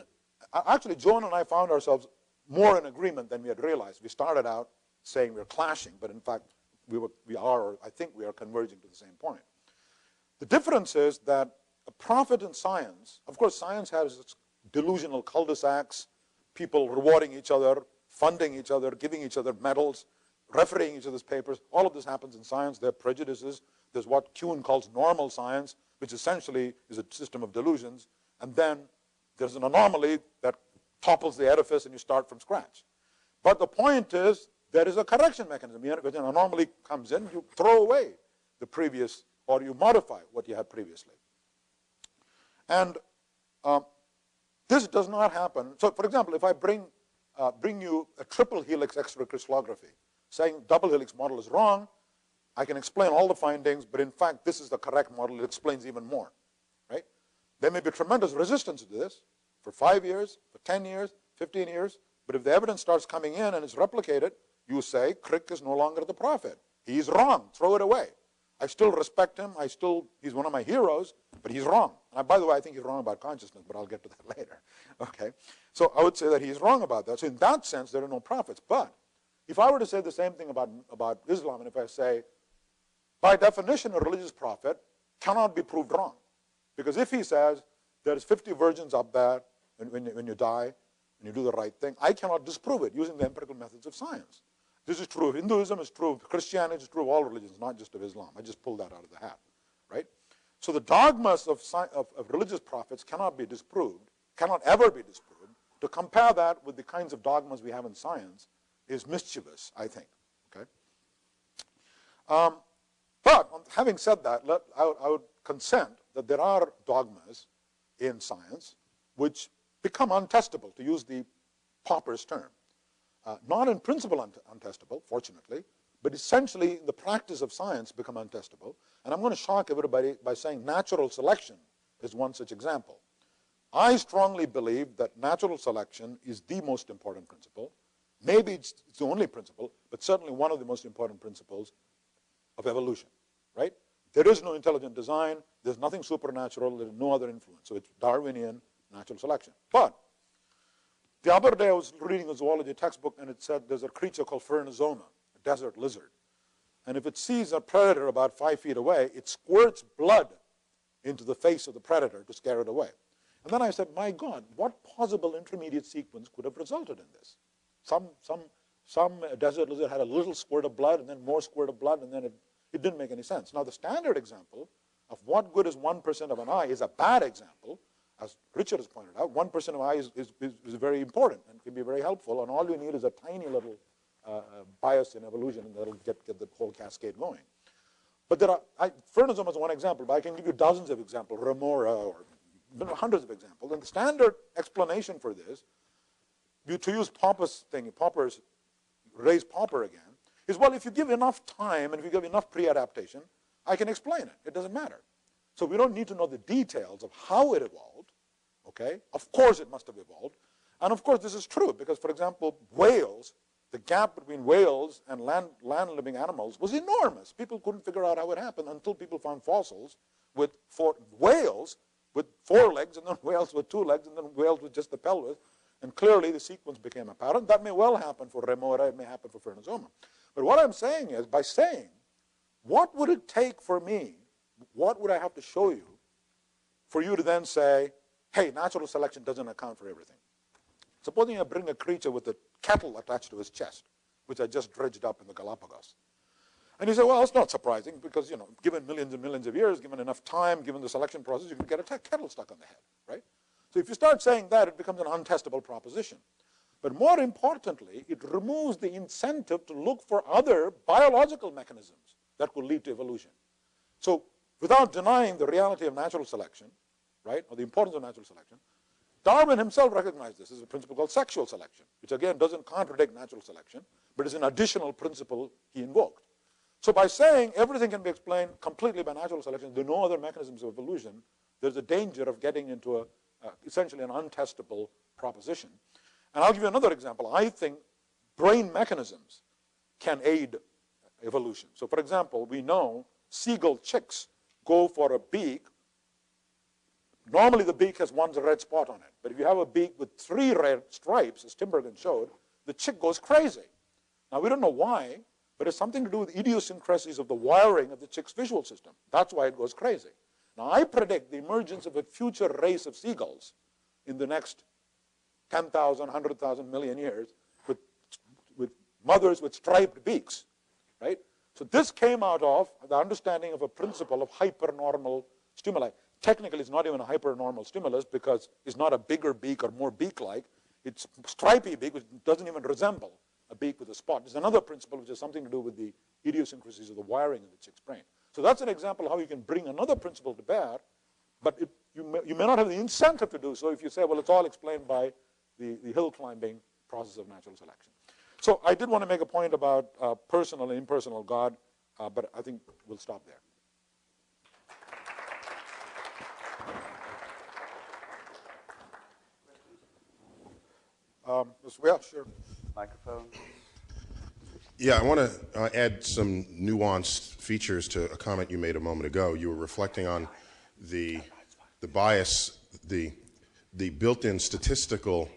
Actually, Joan and I found ourselves more in agreement than we had realized. We started out saying we're clashing, but in fact, I think we are converging to the same point. The difference is that a prophet in science, of course, science has its delusional cul-de-sacs, people rewarding each other, funding each other, giving each other medals, refereeing each other's papers. All of this happens in science. There are prejudices. There's what Kuhn calls normal science, which essentially is a system of delusions. And then there's an anomaly that topples the edifice and you start from scratch. But the point is, there is a correction mechanism. When an anomaly comes in, you throw away the previous, or you modify what you had previously. And this does not happen. So, for example, if I bring you a triple helix X-ray crystallography, saying double helix model is wrong, I can explain all the findings, but in fact, this is the correct model. It explains even more, right? There may be tremendous resistance to this for 5 years, for 10 years, 15 years, but if the evidence starts coming in and it's replicated, you say, Crick is no longer the prophet. He's wrong. Throw it away. I still respect him. He's one of my heroes, but he's wrong. And by the way, I think he's wrong about consciousness, but I'll get to that later. Okay? So I would say that he's wrong about that. So in that sense, there are no prophets. But if I were to say the same thing about Islam, and if I say, by definition, a religious prophet cannot be proved wrong. Because if he says, there's 50 virgins up there when you die, and you do the right thing, I cannot disprove it using the empirical methods of science. This is true of Hinduism, it's true of Christianity, it's true of all religions, not just of Islam. I just pulled that out of the hat, right? So the dogmas of religious prophets cannot be disproved, cannot ever be disproved. To compare that with the kinds of dogmas we have in science is mischievous, I think, okay? But having said that, I would consent that there are dogmas in science which become untestable, to use the pauper's term. Not in principle untestable, fortunately, but essentially the practice of science become untestable. And I'm going to shock everybody by saying natural selection is one such example. I strongly believe that natural selection is the most important principle. Maybe it's the only principle, but certainly one of the most important principles of evolution, right? There is no intelligent design. There's nothing supernatural. There's no other influence. So it's Darwinian natural selection. But the other day I was reading a zoology textbook and it said there's a creature called Phrynosoma, a desert lizard. And if it sees a predator about 5 feet away, it squirts blood into the face of the predator to scare it away. And then I said, my God, what possible intermediate sequence could have resulted in this? Some desert lizard had a little squirt of blood and then more squirt of blood, and then it didn't make any sense. Now the standard example of what good is 1% of an eye is a bad example. As Richard has pointed out, 1% of eye is very important and can be very helpful, and all you need is a tiny little bias in evolution, and that'll get the whole cascade going. But Phrynosoma is one example, but I can give you dozens of examples, remora, or hundreds of examples. And the standard explanation for this, to use Popper's thing, Popper's raise Popper again, is, well, if you give enough time and if you give enough pre-adaptation, I can explain it. It doesn't matter. So we don't need to know the details of how it evolved, okay? Of course it must have evolved. And of course this is true because, for example, whales, the gap between whales and land-living animals was enormous. People couldn't figure out how it happened until people found fossils with whales with 4 legs, and then whales with 2 legs, and then whales with just the pelvis. And clearly the sequence became apparent. That may well happen for Remora, it may happen for Phrynosoma. But what I'm saying is, by saying, what would it take for me, what would I have to show you for you to then say, hey, natural selection doesn't account for everything? Supposing I bring a creature with a kettle attached to his chest, which I just dredged up in the Galapagos. And you say, well, it's not surprising because, given millions and millions of years, given enough time, given the selection process, you can get a kettle stuck on the head, right? So if you start saying that, it becomes an untestable proposition. But more importantly, it removes the incentive to look for other biological mechanisms that could lead to evolution. So without denying the reality of natural selection, right, or the importance of natural selection, Darwin himself recognized this as a principle called sexual selection, which again doesn't contradict natural selection, but is an additional principle he invoked. So by saying everything can be explained completely by natural selection, there are no other mechanisms of evolution, there's a danger of getting into essentially an untestable proposition. And I'll give you another example. I think brain mechanisms can aid evolution. So for example, we know seagull chicks go for a beak. Normally the beak has one red spot on it, but if you have a beak with 3 red stripes, as Timbergen showed, the chick goes crazy. Now we don't know why, but it's something to do with idiosyncrasies of the wiring of the chick's visual system. That's why it goes crazy. Now I predict the emergence of a future race of seagulls in the next 10,000, 100,000 million years with mothers with striped beaks, right? So this came out of the understanding of a principle of hypernormal stimuli. Technically, it's not even a hypernormal stimulus because it's not a bigger beak or more beak-like. It's stripy beak, which doesn't even resemble a beak with a spot. There's another principle which has something to do with the idiosyncrasies of the wiring of the chick's brain. So that's an example of how you can bring another principle to bear, but you may not have the incentive to do so if you say, well, it's all explained by the hill climbing process of natural selection. So I did want to make a point about personal and impersonal God, but I think we'll stop there. Yeah, sure. Microphone. Yeah, I want to add some nuanced features to a comment you made a moment ago. You were reflecting on the bias, the built-in statistical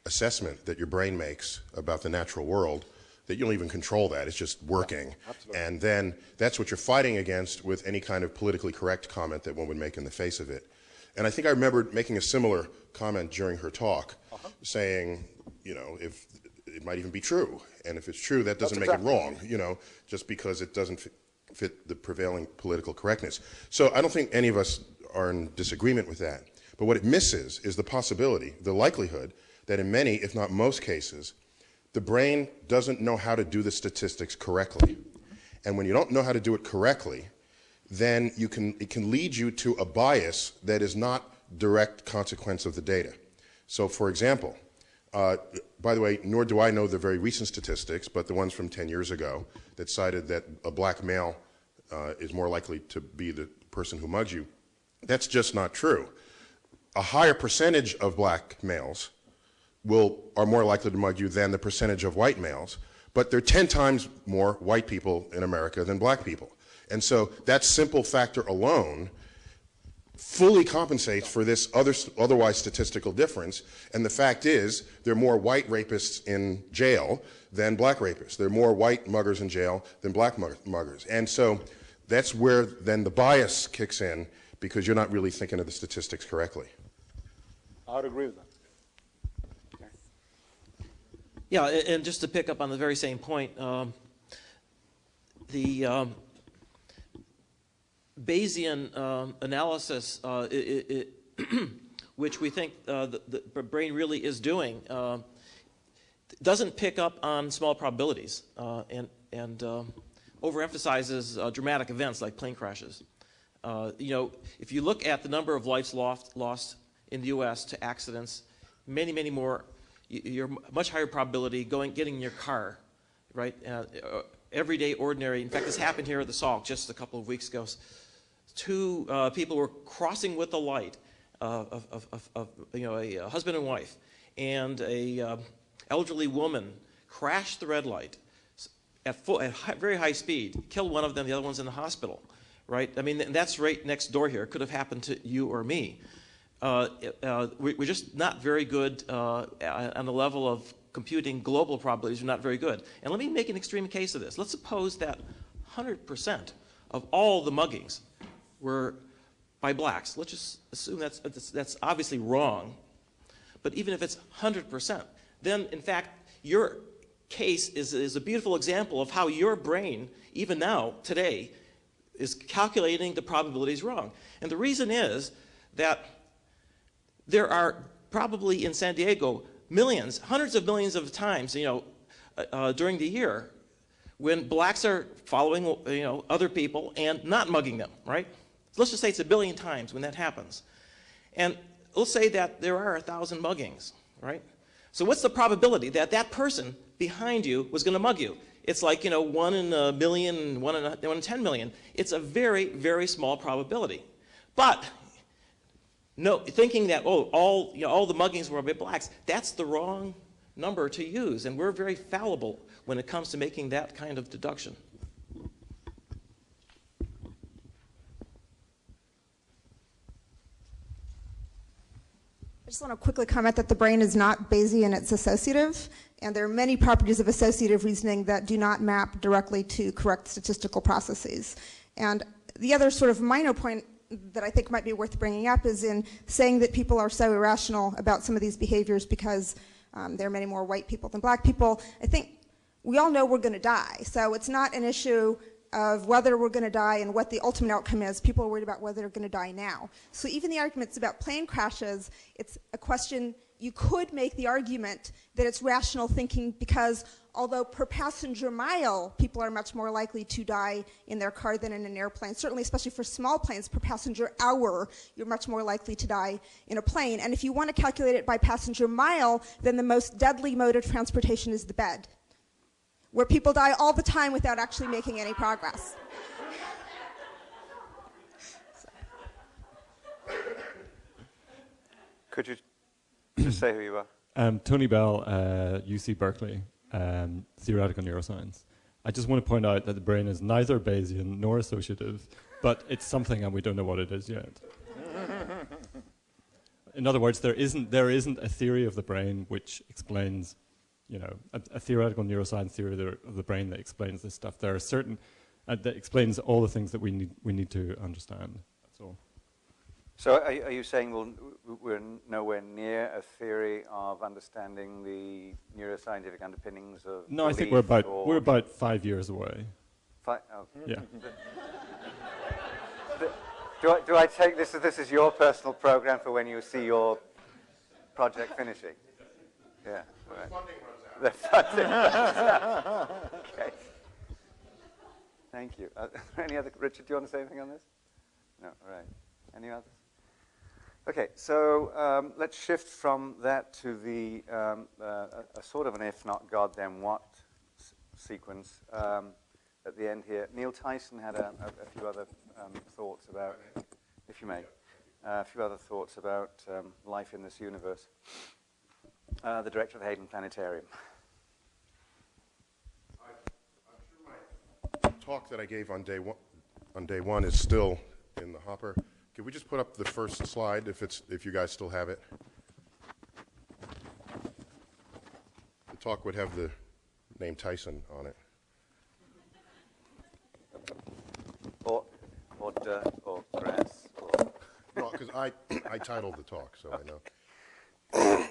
assessment that your brain makes about the natural world, that you don't even control that. It's just working. Absolutely. And then that's what you're fighting against with any kind of politically correct comment that one would make in the face of it. And I think I remember making a similar comment during her talk, saying, you know, if it might even be true, and if it's true, that doesn't make it wrong, you know, just because it doesn't fit the prevailing political correctness. So I don't think any of us are in disagreement with that. But what it misses is the possibility, the likelihood, that in many, if not most cases, the brain doesn't know how to do the statistics correctly. And when you don't know how to do it correctly, then it can lead you to a bias that is not direct consequence of the data. So for example, by the way, nor do I know the very recent statistics, but the ones from 10 years ago that cited that a black male is more likely to be the person who mugs you, that's just not true. A higher percentage of black males are more likely to mug you than the percentage of white males, but there are 10 times more white people in America than black people. And so that simple factor alone fully compensates for this otherwise statistical difference. And the fact is, there are more white rapists in jail than black rapists. There are more white muggers in jail than black muggers. And so that's where then the bias kicks in, because you're not really thinking of the statistics correctly. I would agree with that. Yeah, and just to pick up on the very same point, the Bayesian analysis, which we think the brain really is doing, doesn't pick up on small probabilities and overemphasizes dramatic events like plane crashes. You know, if you look at the number of lives lost in the U.S. to accidents, many, many more. You're much higher probability getting in your car, right? Everyday, ordinary. In fact, this happened here at the Salk just a couple of weeks ago. 2 people were crossing with the light, you know, a husband and wife, and a elderly woman crashed the red light at very high speed, killed one of them. The other one's in the hospital, right? I mean, that's right next door here. It could have happened to you or me. We're just not very good on the level of computing global probabilities. We're not very good. And let me make an extreme case of this. Let's suppose that 100% of all the muggings were by blacks. Let's just assume that's obviously wrong. But even if it's 100%, then in fact your case is a beautiful example of how your brain, even now, today, is calculating the probabilities wrong. And the reason is that there are probably in San Diego millions, hundreds of millions of times, you know, during the year when blacks are following, you know, other people and not mugging them, right? Let's just say it's 1 billion times when that happens. And let's say that there are 1,000 muggings, right? So what's the probability that that person behind you was going to mug you? It's like, 1 in a million, 1 in 10 million. It's a very, very small probability. But no, thinking that, all the muggings were by blacks, that's the wrong number to use. And we're very fallible when it comes to making that kind of deduction. I just want to quickly comment that the brain is not Bayesian, it's associative, and there are many properties of associative reasoning that do not map directly to correct statistical processes. And the other sort of minor point that I think might be worth bringing up is in saying that people are so irrational about some of these behaviors because there are many more white people than black people. I think we all know we're going to die, so it's not an issue of whether we're going to die and what the ultimate outcome is. People are worried about whether they're going to die now. So even the arguments about plane crashes, it's a question, you could make the argument that it's rational thinking because although per passenger mile, people are much more likely to die in their car than in an airplane, certainly especially for small planes, per passenger hour, you're much more likely to die in a plane. And if you want to calculate it by passenger mile, then the most deadly mode of transportation is the bed, where people die all the time without actually making any progress. Could you just say who you are? Tony Bell, UC Berkeley, theoretical neuroscience. I just want to point out that the brain is neither Bayesian nor associative, but it's something and we don't know what it is yet. In other words, there isn't a theory of the brain which explains, a theoretical neuroscience theory of the brain that explains this stuff. There are certain, that explains all the things that we need to understand. That's all. So are you saying we're nowhere near a theory of understanding the neuroscientific underpinnings of No, I think we're about 5 years away. Oh. Yeah. Do I take this is your personal program for when you see your project finishing? Yeah. Right. The funding runs out. Okay. Thank you. Any other? Richard, do you want to say anything on this? No. All right. Any others? Okay. So let's shift from that to the a sort of an if not God then what sequence at the end here. Neil Tyson had a few other thoughts about, if you may, a few other thoughts about life in this universe. The director of the Hayden Planetarium. I'm sure my talk that I gave on day one is still in the hopper. Could we just put up the first slide if you guys still have it? The talk would have the name Tyson on it. Or dirt, or grass, or... No, because I titled the talk, so I know.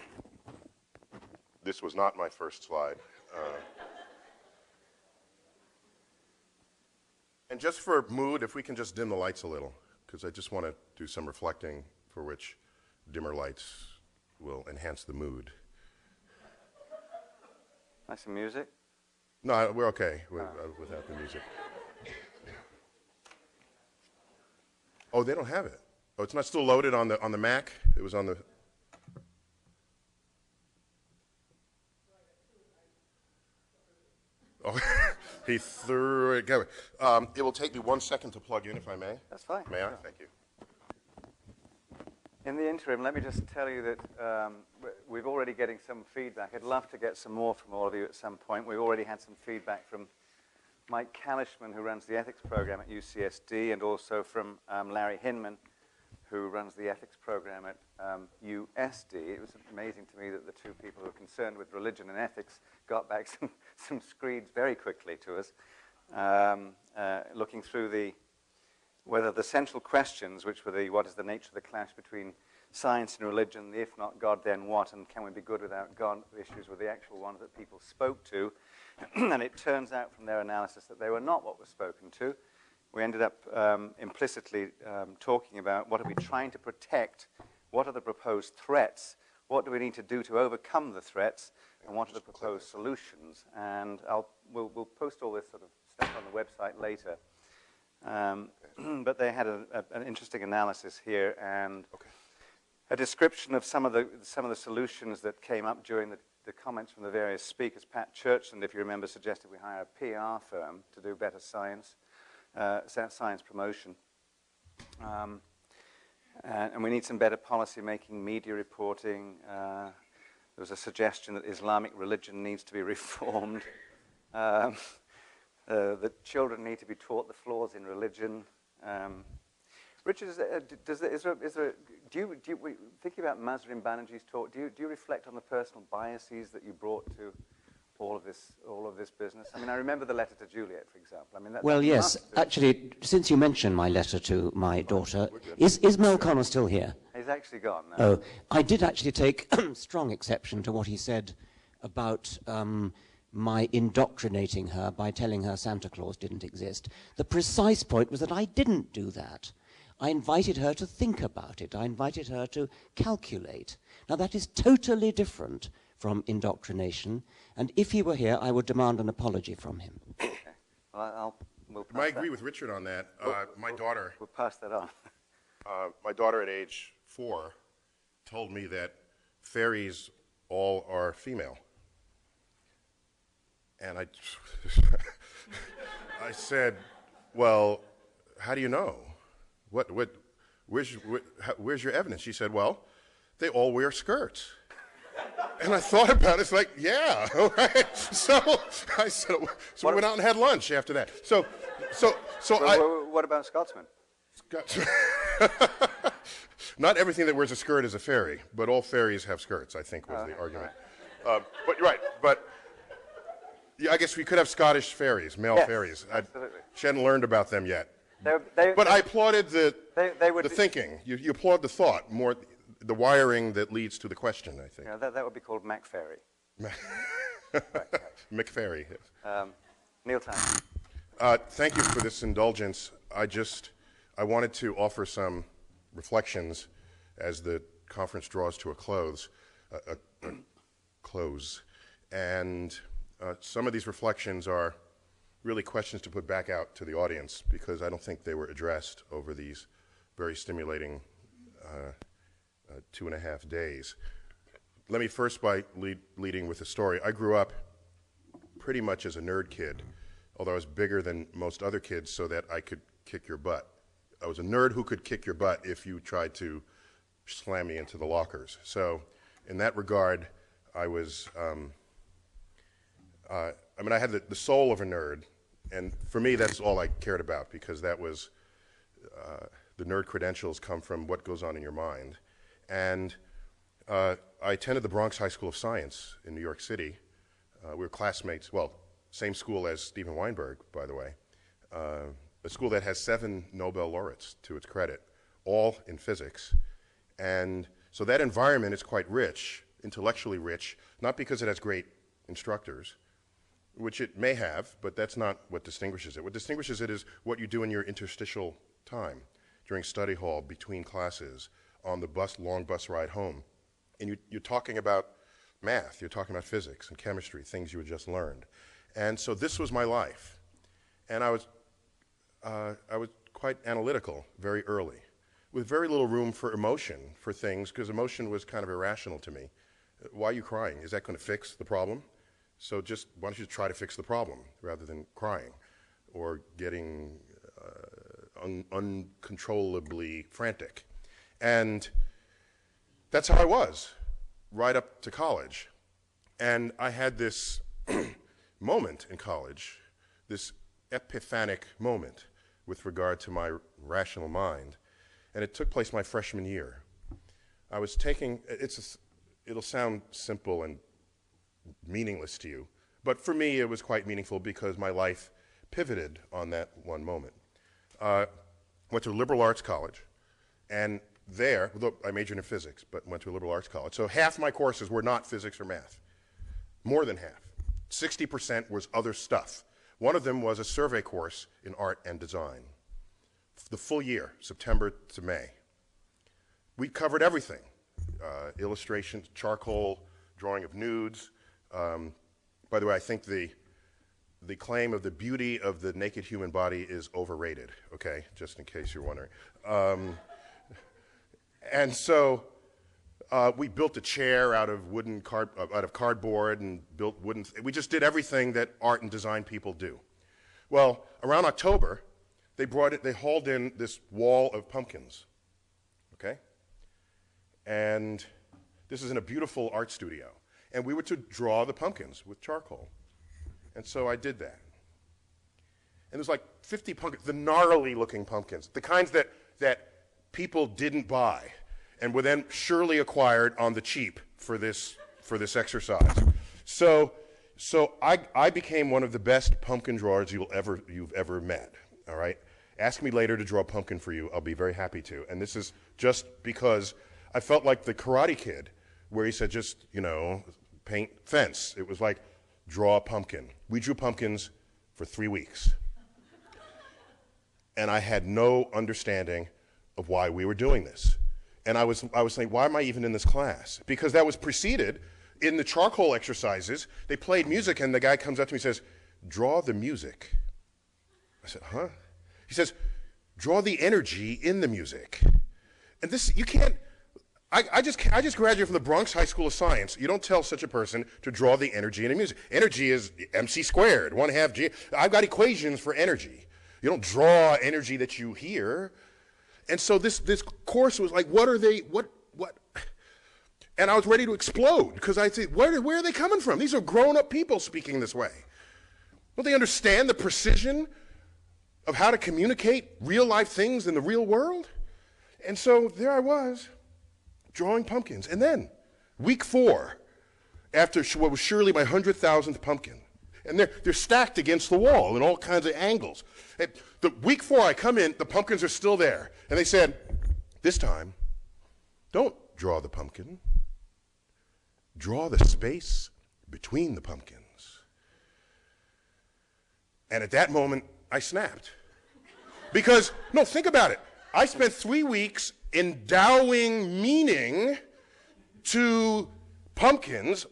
This was not my first slide. And just for mood, if we can just dim the lights a little, because I just want to do some reflecting for which dimmer lights will enhance the mood. Nice music? No, we're okay without the music. Oh, they don't have it. Oh, it's not still loaded on the Mac? It was on the... Oh, he threw it. It will take me 1 second to plug in, if I may. That's fine. May I? Thank you. In the interim, let me just tell you that we're already getting some feedback. I'd love to get some more from all of you at some point. We've already had some feedback from Mike Kalishman, who runs the ethics program at UCSD, and also from Larry Hinman, who runs the ethics program at USD. It was amazing to me that the two people who are concerned with religion and ethics got back some screeds very quickly to us, looking through whether the central questions, which were what is the nature of the clash between science and religion, the if not God, then what, and can we be good without God issues, were the actual ones that people spoke to. And it turns out from their analysis that they were not what was spoken to. We ended up implicitly talking about what are we trying to protect, what are the proposed threats, what do we need to do to overcome the threats, and what are the proposed solutions. And we'll post all this sort of stuff on the website later. But they had an interesting analysis here and a description of some of the solutions that came up during the comments from the various speakers. Pat Churchland, if you remember, suggested we hire a PR firm to do better science promotion. And we need some better policy making, media reporting. There was a suggestion that Islamic religion needs to be reformed. That children need to be taught the flaws in religion. Richard, thinking about Mazrin Banerjee's talk, do you reflect on the personal biases that you brought to all of this business? I mean, I remember the letter to Juliet, for example. I mean, well, yes. Actually, since you mentioned my letter to my daughter, is Mel Konner still here? He's actually gone now. Oh, I did actually take strong exception to what he said about my indoctrinating her by telling her Santa Claus didn't exist. The precise point was that I didn't do that. I invited her to think about it. I invited her to calculate. Now, that is totally different from indoctrination, and if he were here, I would demand an apology from him. Okay. Well, I agree with Richard on that. My daughter... We'll pass that on. My daughter at age 4 told me that fairies all are female. And I said, well, how do you know? Where's your evidence? She said, well, they all wear skirts. And I thought about it. It's like, yeah, all right. So I said, so we went out and had lunch after that. What about Scotsmen? Not everything that wears a skirt is a fairy, but all fairies have skirts, I think was the argument. Right. But you're right. But yeah, I guess we could have Scottish fairies, male fairies. Absolutely. She hadn't learned about them yet. But I applauded the thinking. You applaud the thought, more the wiring that leads to the question, I think. Yeah, that would be called MacFairy. McFairy. Neil Time. Thank you for this indulgence. I wanted to offer some reflections as the conference draws to a close. And some of these reflections are really questions to put back out to the audience because I don't think they were addressed over these very stimulating 2.5 days. Let me first by leading with a story. I grew up pretty much as a nerd kid, although I was bigger than most other kids so that I could kick your butt. I was a nerd who could kick your butt if you tried to slam me into the lockers. So in that regard, I was, I had the soul of a nerd, and for me that's all I cared about because that was, the nerd credentials come from what goes on in your mind. And I attended the Bronx High School of Science in New York City. We were classmates, well, same school as Steven Weinberg, by the way. A school that has 7 Nobel laureates to its credit, all in physics. And so that environment is quite rich, intellectually rich, not because it has great instructors, which it may have, but that's not what distinguishes it. What distinguishes it is what you do in your interstitial time, during study hall, between classes, on the long bus ride home. And you're talking about math, you're talking about physics and chemistry, things you had just learned. And so this was my life. And I was quite analytical very early, with very little room for emotion for things, because emotion was kind of irrational to me. Why are you crying? Is that going to fix the problem? So just, why don't you try to fix the problem rather than crying or getting uncontrollably frantic? And that's how I was, right up to college. And I had this moment in college, this epiphanic moment with regard to my rational mind, and it took place my freshman year. I was taking, it'll sound simple and meaningless to you, but for me it was quite meaningful because my life pivoted on that one moment. Went to a liberal arts college, and there, I majored in physics, but went to a liberal arts college, so half my courses were not physics or math, more than half. 60% was other stuff. One of them was a survey course in art and design. The full year, September to May. We covered everything. Illustrations, charcoal, drawing of nudes. By the way, I think the the claim of the beauty of the naked human body is overrated, okay, just in case you're wondering. And so we built a chair out of cardboard and built wooden, we just did everything that art and design people do. Well, around October, they hauled in this wall of pumpkins, okay? And this is in a beautiful art studio. And we were to draw the pumpkins with charcoal. And so I did that. And there's like 50 pumpkins, the gnarly looking pumpkins, the kinds that people didn't buy and were then surely acquired on the cheap for this exercise. So I became one of the best pumpkin drawers you've ever met, all right? Ask me later to draw a pumpkin for you. I'll be very happy to. And this is just because I felt like the Karate Kid, where he said just, you know, paint fence. It was like, draw a pumpkin. We drew pumpkins for 3 weeks. And I had no understanding of why we were doing this. And I was saying, why am I even in this class? Because that was preceded in the charcoal exercises. They played music, and the guy comes up to me and says, draw the music. I said, huh? He says, draw the energy in the music. And this, you can't, I just graduated from the Bronx High School of Science. You don't tell such a person to draw the energy in a music. Energy is MC squared, 1/2 G. I've got equations for energy. You don't draw energy that you hear. And so this course was like, what? And I was ready to explode because I said, where are they coming from? These are grown-up people speaking this way. Don't they understand the precision of how to communicate real-life things in the real world? And so there I was, drawing pumpkins. And then, week 4, after what was surely my 100,000th pumpkin, and they're stacked against the wall in all kinds of angles. The week 4 I come in, the pumpkins are still there. And they said, this time, don't draw the pumpkin. Draw the space between the pumpkins. And at that moment, I snapped. Because, no, think about it. I spent 3 weeks endowing meaning to pumpkins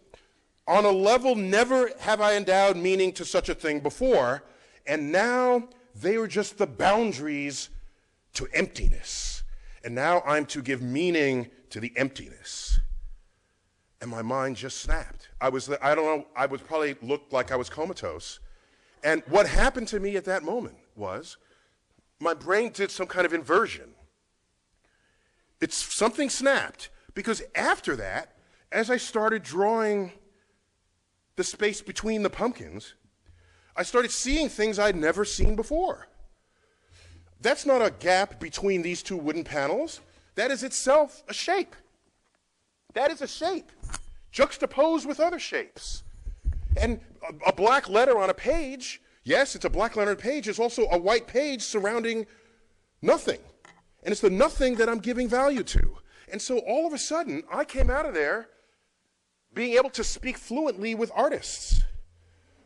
on a level never have I endowed meaning to such a thing before, and now they were just the boundaries to emptiness. And now I'm to give meaning to the emptiness. And my mind just snapped. I probably looked like I was comatose. And what happened to me at that moment was my brain did some kind of inversion. Something snapped, because after that, as I started drawing the space between the pumpkins, I started seeing things I'd never seen before. That's not a gap between these 2 wooden panels. That is itself a shape. That is a shape, juxtaposed with other shapes. And a black letter on a page, yes, it's a black letter on a page, is also a white page surrounding nothing. And it's the nothing that I'm giving value to. And so all of a sudden, I came out of there being able to speak fluently with artists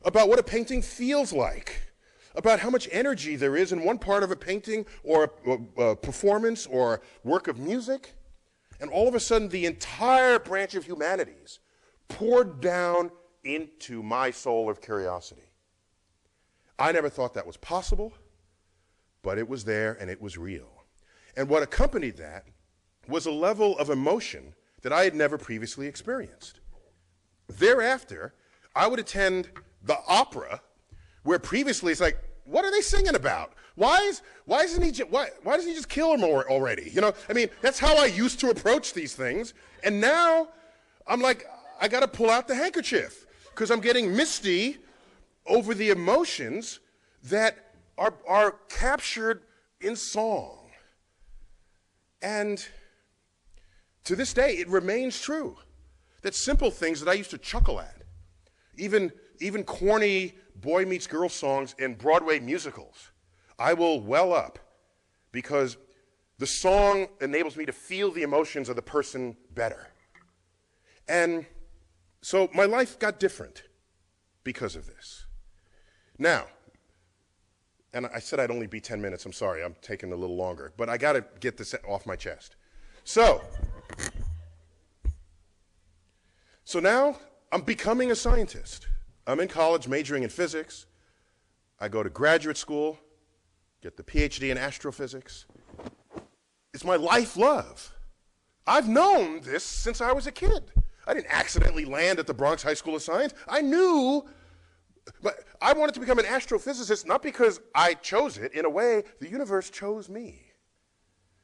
about what a painting feels like, about how much energy there is in one part of a painting or a performance or work of music. And all of a sudden, the entire branch of humanities poured down into my soul of curiosity. I never thought that was possible, but it was there and it was real. And what accompanied that was a level of emotion that I had never previously experienced. Thereafter, I would attend the opera, where previously it's like, what are they singing about? Why doesn't he just kill him already? You know, I mean, that's how I used to approach these things. And now I'm like, I got to pull out the handkerchief because I'm getting misty over the emotions that are captured in song. And to this day, it remains true that simple things that I used to chuckle at, even corny boy meets girl songs in Broadway musicals, I will well up because the song enables me to feel the emotions of the person better. And so my life got different because of this. Now, and I said I'd only be 10 minutes. I'm sorry, I'm taking a little longer. But I got to get this off my chest. So now I'm becoming a scientist. I'm in college majoring in physics. I go to graduate school, get the PhD in astrophysics. It's my life love. I've known this since I was a kid. I didn't accidentally land at the Bronx High School of Science. I knew, but I wanted to become an astrophysicist not because I chose it. In a way, the universe chose me.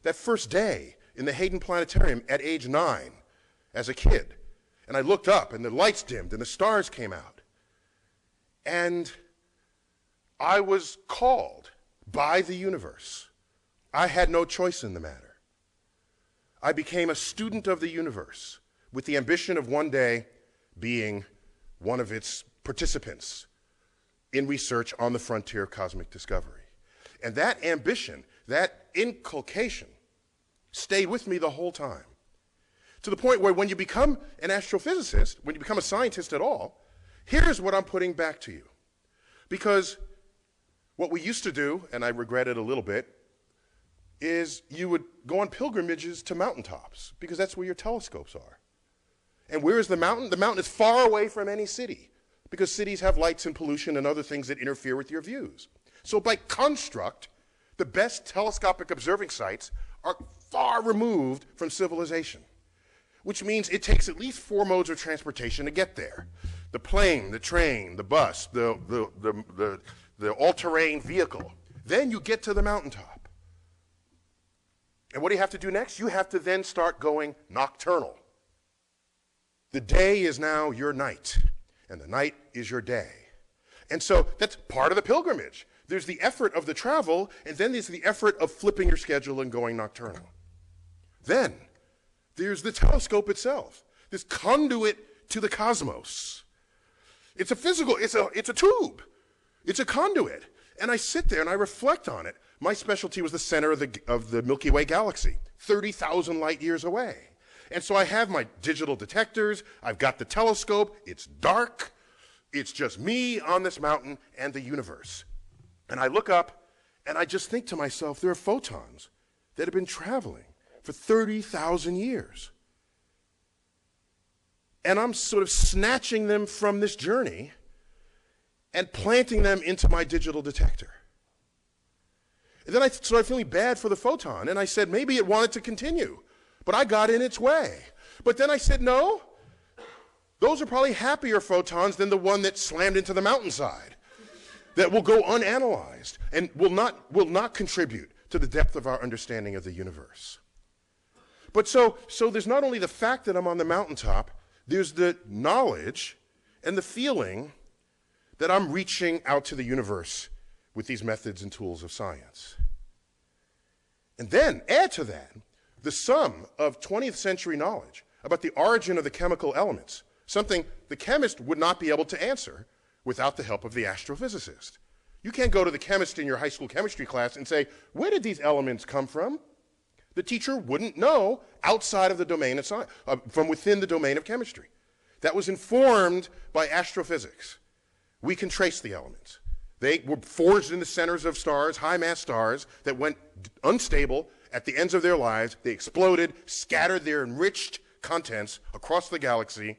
That first day in the Hayden Planetarium at age 9 as a kid, and I looked up and the lights dimmed and the stars came out. And I was called by the universe. I had no choice in the matter. I became a student of the universe with the ambition of one day being one of its participants in research on the frontier of cosmic discovery. And that ambition, that inculcation, stayed with me the whole time. To the point where when you become an astrophysicist, when you become a scientist at all, here's what I'm putting back to you. Because what we used to do, and I regret it a little bit, is you would go on pilgrimages to mountaintops, because that's where your telescopes are. And where is the mountain? The mountain is far away from any city, because cities have lights and pollution and other things that interfere with your views. So by construct, the best telescopic observing sites are far removed from civilization, which means it takes at least 4 modes of transportation to get there. The plane, the train, the bus, the all-terrain vehicle. Then you get to the mountaintop. And what do you have to do next? You have to then start going nocturnal. The day is now your night, and the night is your day. And so that's part of the pilgrimage. There's the effort of the travel, and then there's the effort of flipping your schedule and going nocturnal. Then there's the telescope itself, this conduit to the cosmos. It's a physical, it's a tube. It's a conduit. And I sit there and I reflect on it. My specialty was the center of the Milky Way galaxy, 30,000 light years away. And so I have my digital detectors, I've got the telescope, it's dark, it's just me on this mountain and the universe. And I look up and I just think to myself, there are photons that have been traveling for 30,000 years. And I'm sort of snatching them from this journey and planting them into my digital detector. And then I started feeling bad for the photon, and I said, maybe it wanted to continue, but I got in its way. But then I said, no, those are probably happier photons than the one that slammed into the mountainside, that will go unanalyzed and will not contribute to the depth of our understanding of the universe. But so there's not only the fact that I'm on the mountaintop, there's the knowledge and the feeling that I'm reaching out to the universe with these methods and tools of science. And then add to that the sum of 20th century knowledge about the origin of the chemical elements, something the chemist would not be able to answer without the help of the astrophysicist. You can't go to the chemist in your high school chemistry class and say, where did these elements come from? The teacher wouldn't know outside of the domain of science, from within the domain of chemistry. That was informed by astrophysics. We can trace the elements. They were forged in the centers of stars, high-mass stars, that went unstable at the ends of their lives. They exploded, scattered their enriched contents across the galaxy,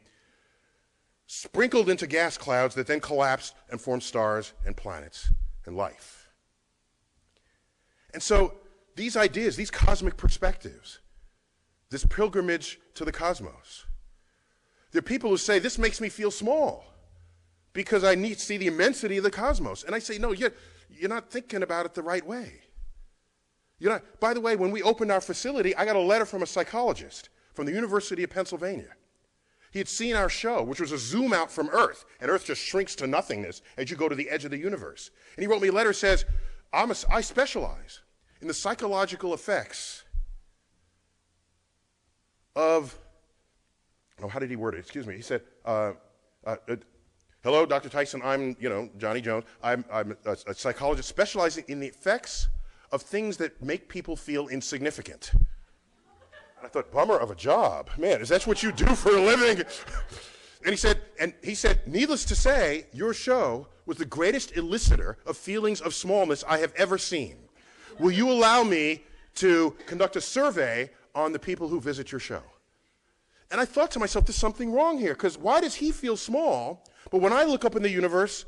sprinkled into gas clouds that then collapsed and formed stars and planets and life. And so these ideas, these cosmic perspectives, this pilgrimage to the cosmos, there are people who say, this makes me feel small because I need to see the immensity of the cosmos. And I say, no, you're not thinking about it the right way. By the way, when we opened our facility, I got a letter from a psychologist from the University of Pennsylvania. He had seen our show, which was a zoom out from Earth, and Earth just shrinks to nothingness as you go to the edge of the universe. And he wrote me a letter that says, I specialize in the psychological effects of, how did he word it? Excuse me. He said, hello, Dr. Tyson, I'm, Johnny Jones. I'm a psychologist specializing in the effects of things that make people feel insignificant. And I thought, bummer of a job. Man, is that what you do for a living? And he said, needless to say, your show was the greatest elicitor of feelings of smallness I have ever seen. Will you allow me to conduct a survey on the people who visit your show? And I thought to myself, there's something wrong here, because why does he feel small, but when I look up in the universe,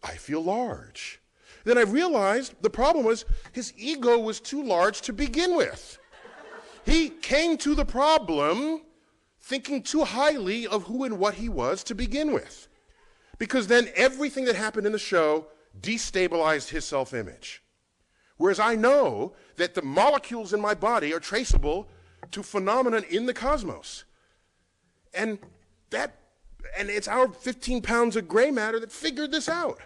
I feel large? then I realized the problem was his ego was too large to begin with. He came to the problem thinking too highly of who and what he was to begin with. Because then everything that happened in the show destabilized his self-image. Whereas I know that the molecules in my body are traceable to phenomenon in the cosmos. And it's our 15 pounds of gray matter that figured this out.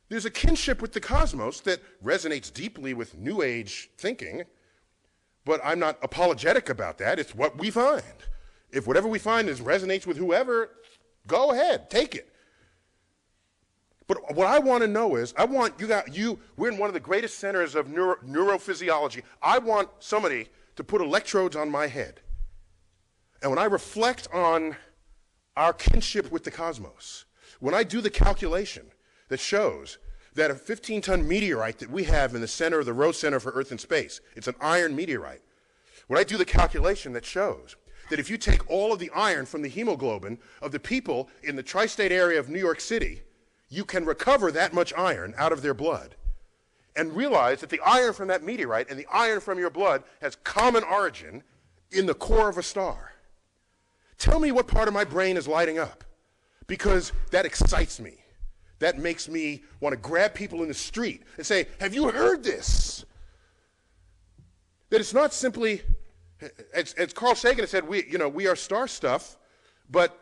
There's a kinship with the cosmos that resonates deeply with New Age thinking, but I'm not apologetic about that. It's what we find. If whatever we find resonates with whoever, go ahead, take it. But what I want to know is, we're in one of the greatest centers of neurophysiology. I want somebody to put electrodes on my head. And when I reflect on our kinship with the cosmos, when I do the calculation that shows that a 15-ton meteorite that we have in the center of the Rose Center for Earth and Space, it's an iron meteorite. When I do the calculation that shows that if you take all of the iron from the hemoglobin of the people in the tri-state area of New York City, you can recover that much iron out of their blood and realize that the iron from that meteorite and the iron from your blood has common origin in the core of a star. Tell me what part of my brain is lighting up, because that excites me. That makes me want to grab people in the street and say, have you heard this? That it's not simply, as Carl Sagan has said, we are star stuff, but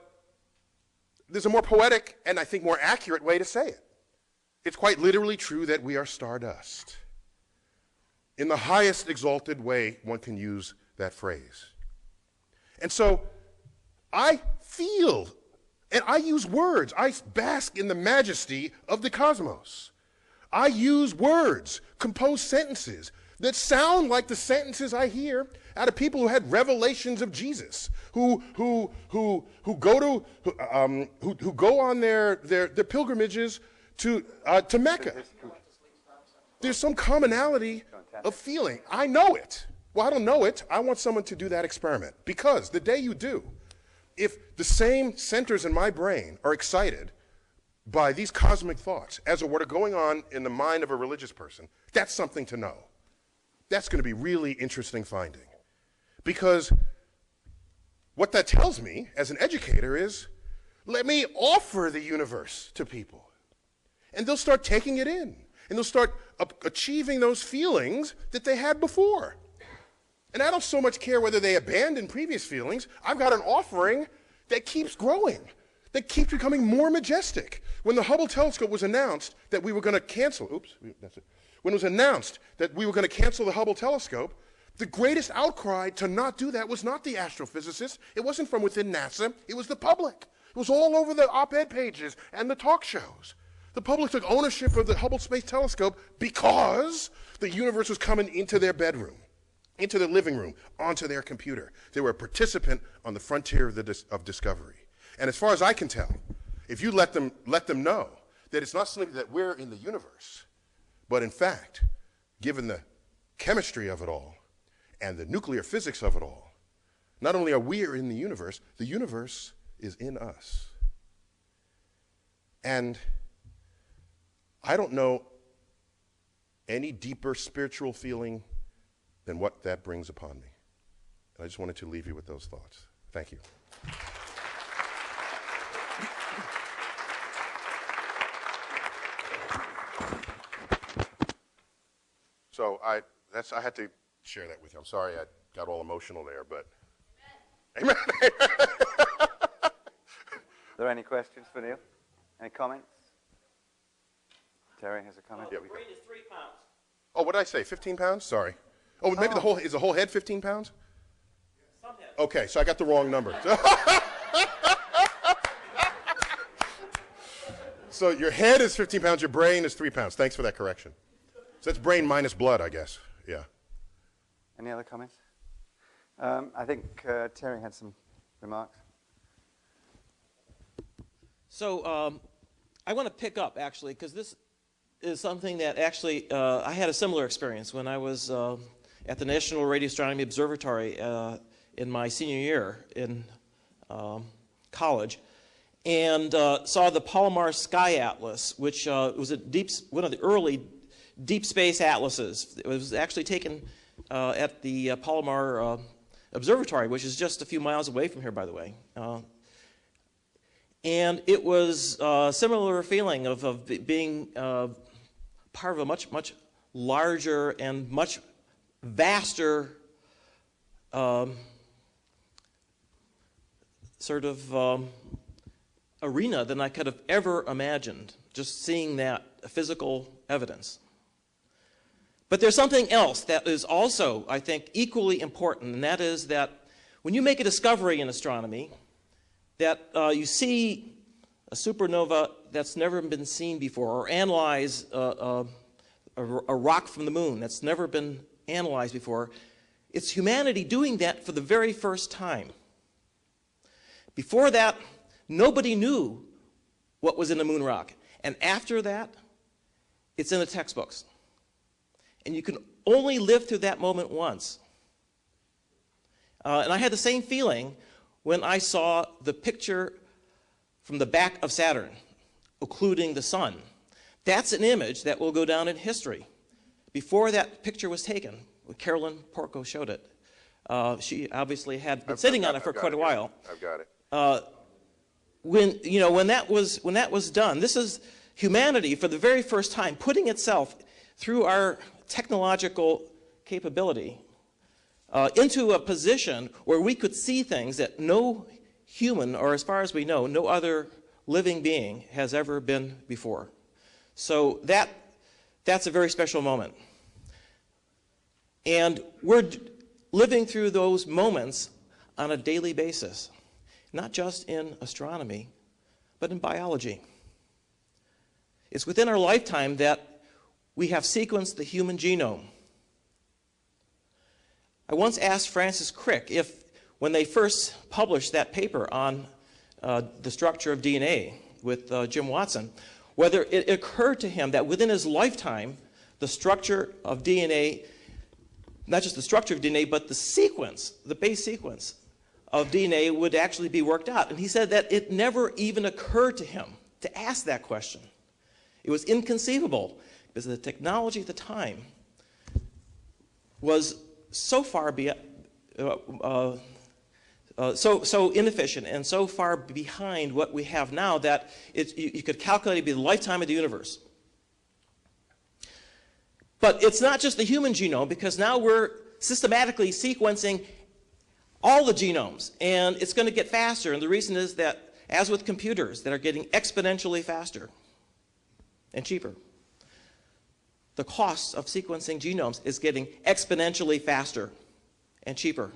there's a more poetic and I think more accurate way to say it. It's quite literally true that we are stardust. In the highest exalted way one can use that phrase. And so I feel, and I use words. I bask in the majesty of the cosmos. I use words, compose sentences that sound like the sentences I hear out of people who had revelations of Jesus, who go on their pilgrimages to Mecca. There's some commonality of feeling. I know it. Well, I don't know it. I want someone to do that experiment, because the day you do, if the same centers in my brain are excited by these cosmic thoughts as to what are going on in the mind of a religious person, that's something to know. That's going to be really interesting finding. Because what that tells me as an educator is, let me offer the universe to people. And they'll start taking it in. And they'll start achieving those feelings that they had before. And I don't so much care whether they abandon previous feelings. I've got an offering that keeps growing, that keeps becoming more majestic. When the Hubble telescope was announced that we were going to cancel, when it was announced that we were going to cancel the Hubble telescope, the greatest outcry to not do that was not the astrophysicists. It wasn't from within NASA. It was the public. It was all over the op-ed pages and the talk shows. The public took ownership of the Hubble Space Telescope because the universe was coming into their bedroom, into their living room, onto their computer. They were a participant on the frontier of discovery. And as far as I can tell, if you let them know that it's not simply that we're in the universe, but in fact, given the chemistry of it all and the nuclear physics of it all, not only are we in the universe is in us. And I don't know any deeper spiritual feeling than what that brings upon me. And I just wanted to leave you with those thoughts. Thank you. So I had to share that with you. I'm sorry I got all emotional there, but amen. Are there any questions for Neil? Any comments? Terry has a comment. The brain is 3 pounds. Oh, what did I say? 15 pounds? Sorry. Oh, maybe is the whole head 15 pounds? Some heads. Okay, so I got the wrong number. So your head is 15 pounds, your brain is 3 pounds. Thanks for that correction. So that's brain minus blood, I guess. Yeah. Any other comments? I think Terry had some remarks. So I want to pick up, actually, because this is something that actually I had a similar experience when I was at the National Radio Astronomy Observatory in my senior year in college. and saw the Palomar Sky Atlas, which was one of the early deep space atlases. It was actually taken at the Palomar Observatory, which is just a few miles away from here, by the way. And it was a similar feeling of being part of a much, much larger and much vaster sort of arena than I could have ever imagined, just seeing that physical evidence. But there's something else that is also, I think, equally important, and that is that when you make a discovery in astronomy, that you see a supernova that's never been seen before, or analyze a rock from the moon that's never been analyzed before, it's humanity doing that for the very first time. Before that, nobody knew what was in a moon rock. And after that, it's in the textbooks. And you can only live through that moment once. And I had the same feeling when I saw the picture from the back of Saturn, occluding the sun. That's an image that will go down in history. Before that picture was taken, Carolyn Porco showed it. She obviously had been sitting on it for quite a while. I've got it. When that was done, this is humanity for the very first time putting itself through our technological capability into a position where we could see things that no human, or as far as we know, no other living being has ever been before. So that's a very special moment. And we're living through those moments on a daily basis, not just in astronomy, but in biology. It's within our lifetime that we have sequenced the human genome. I once asked Francis Crick if, when they first published that paper on the structure of DNA with Jim Watson, whether it occurred to him that within his lifetime, the structure of DNA, not just the structure of DNA, but the sequence, the base sequence of DNA would actually be worked out. And he said that it never even occurred to him to ask that question. It was inconceivable because the technology at the time was so far so inefficient and so far behind what we have now that you could calculate it to be the lifetime of the universe. But it's not just the human genome, because now we're systematically sequencing all the genomes, and it's going to get faster. And the reason is that, as with computers that are getting exponentially faster and cheaper, the cost of sequencing genomes is getting exponentially faster and cheaper.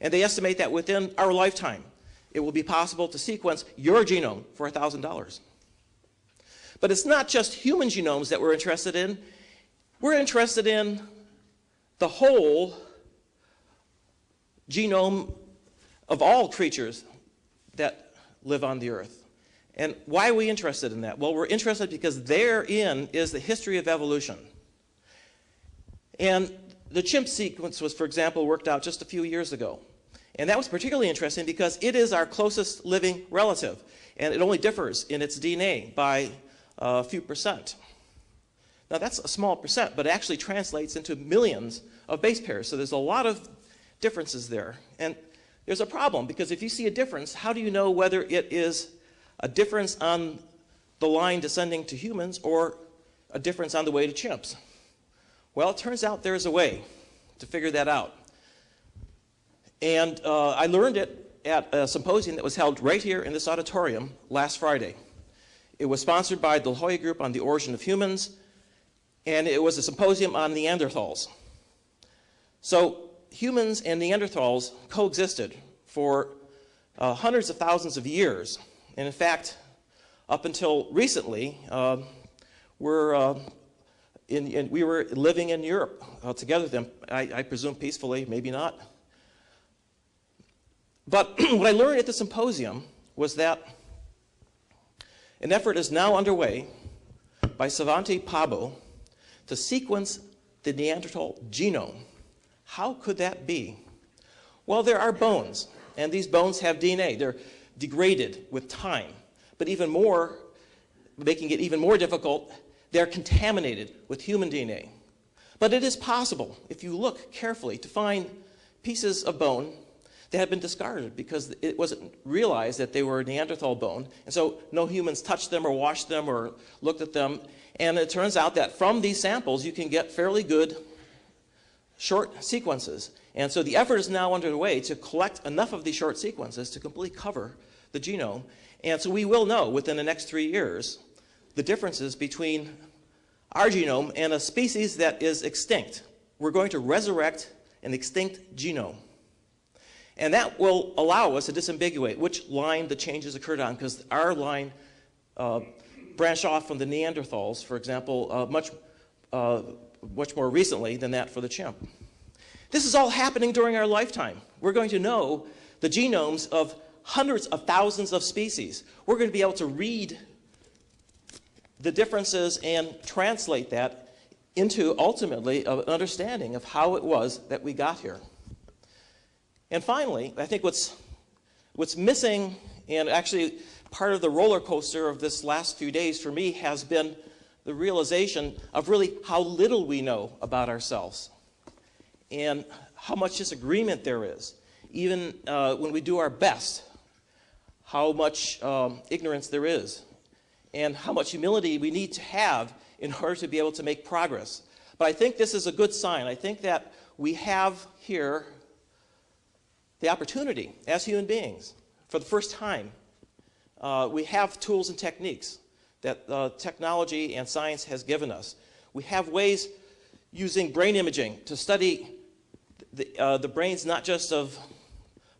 And they estimate that within our lifetime, it will be possible to sequence your genome for $1,000. But it's not just human genomes that we're interested in. We're interested in the whole genome of all creatures that live on the earth. And why are we interested in that? Well, we're interested because therein is the history of evolution. And the chimp sequence was, for example, worked out just a few years ago. And that was particularly interesting because it is our closest living relative. And it only differs in its DNA by a few percent. Now, that's a small percent, but it actually translates into millions of base pairs. So there's a lot of differences there. And there's a problem, because if you see a difference, how do you know whether it is a difference on the line descending to humans or a difference on the way to chimps? Well, it turns out there's a way to figure that out. And I learned it at a symposium that was held right here in this auditorium last Friday. It was sponsored by the La Jolla Group on the Origin of Humans, and it was a symposium on Neanderthals. So humans and Neanderthals coexisted for hundreds of thousands of years. And in fact, up until recently, we were living in Europe together with them, I presume peacefully, maybe not. But what I learned at the symposium was that an effort is now underway by Svante Pääbo to sequence the Neanderthal genome. How could that be? Well, there are bones, and these bones have DNA. degraded with time. But even more, making it even more difficult, they're contaminated with human DNA. But it is possible, if you look carefully, to find pieces of bone that have been discarded because it wasn't realized that they were Neanderthal bone. And so no humans touched them or washed them or looked at them. And it turns out that from these samples, you can get fairly good short sequences. And so the effort is now underway to collect enough of these short sequences to completely cover the genome. And so we will know within the next 3 years the differences between our genome and a species that is extinct. We're going to resurrect an extinct genome. And that will allow us to disambiguate which line the changes occurred on, because our line branched off from the Neanderthals, for example, much more recently than that for the chimp. This is all happening during our lifetime. We're going to know the genomes of hundreds of thousands of species. We're going to be able to read the differences and translate that into, ultimately, an understanding of how it was that we got here. And finally, I think what's missing, and actually part of the roller coaster of this last few days for me, has been the realization of really how little we know about ourselves and how much disagreement there is, even when we do our best, how much ignorance there is, and how much humility we need to have in order to be able to make progress. But I think this is a good sign. I think that we have here the opportunity as human beings, for the first time, we have tools and techniques that technology and science has given us. We have ways using brain imaging to study the brains not just of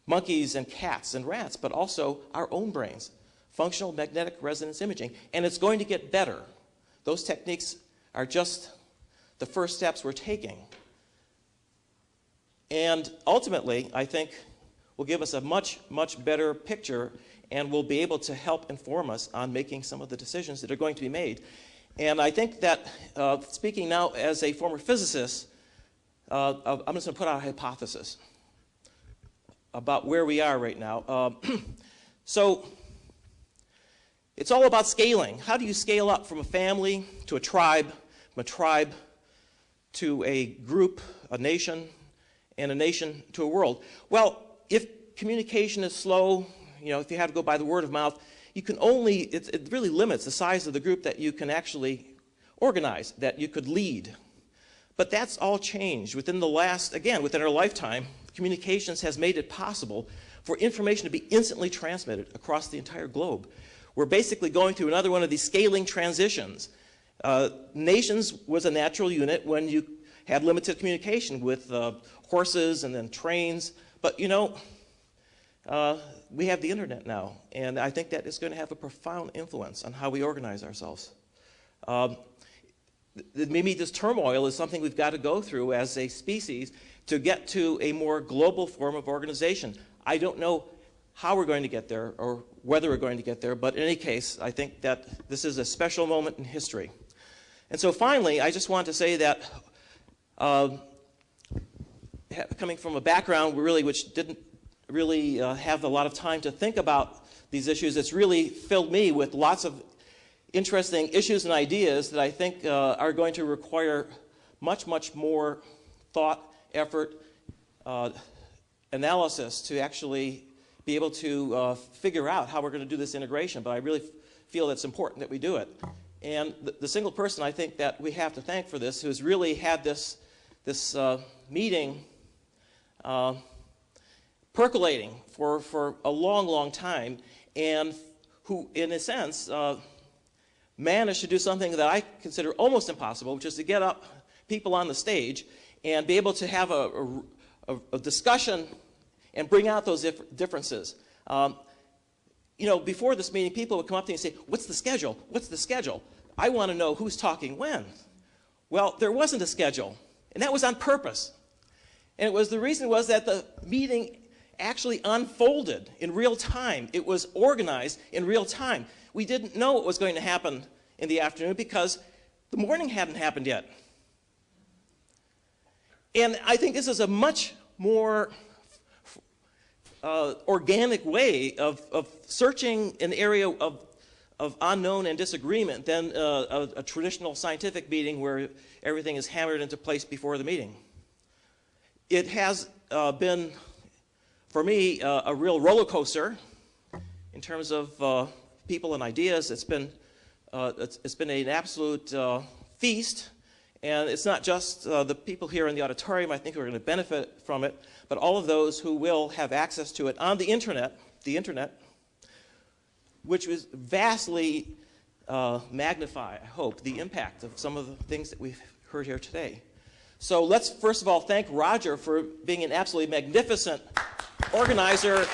monkeys and cats and rats, but also our own brains, functional magnetic resonance imaging. And it's going to get better. Those techniques are just the first steps we're taking. And ultimately, I think, will give us a much, much better picture and will be able to help inform us on making some of the decisions that are going to be made. And I think that, speaking now as a former physicist, I'm just going to put out a hypothesis about where we are right now. So it's all about scaling. How do you scale up from a family to a tribe, from a tribe to a group, a nation, and a nation to a world? Well, if communication is slow, if you have to go by the word of mouth, you can only, it really limits the size of the group that you can actually organize, that you could lead. But that's all changed within the last, again, within our lifetime. Communications has made it possible for information to be instantly transmitted across the entire globe. We're basically going through another one of these scaling transitions. Nations was a natural unit when you had limited communication with horses and then trains. But, we have the internet now, and I think that is going to have a profound influence on how we organize ourselves. Maybe this turmoil is something we've got to go through as a species to get to a more global form of organization. I don't know how we're going to get there or whether we're going to get there, but in any case, I think that this is a special moment in history. And so finally, I just want to say that coming from a background really which didn't really have a lot of time to think about these issues, it's really filled me with lots of interesting issues and ideas that I think are going to require much, much more thought, effort, analysis to actually be able to figure out how we're going to do this integration. But I really feel it's important that we do it. And the single person I think that we have to thank for this, who's really had this meeting percolating for a long, long time, and who, in a sense, managed to do something that I consider almost impossible, which is to get up people on the stage and be able to have a discussion and bring out those differences. Before this meeting, people would come up to me and say, "What's the schedule? What's the schedule? I want to know who's talking when." Well, there wasn't a schedule, and that was on purpose. And the reason was that the meeting actually unfolded in real time. It was organized in real time. We didn't know what was going to happen in the afternoon because the morning hadn't happened yet. And I think this is a much more organic way of searching an area of unknown and disagreement than a traditional scientific meeting where everything is hammered into place before the meeting. It has been, for me, a real roller coaster in terms of people and ideas. It's been an absolute feast, and it's not just the people here in the auditorium, I think, who are going to benefit from it, but all of those who will have access to it on the internet, which was vastly magnify, I hope, the impact of some of the things that we've heard here today. So let's first of all thank Roger for being an absolutely magnificent organizer.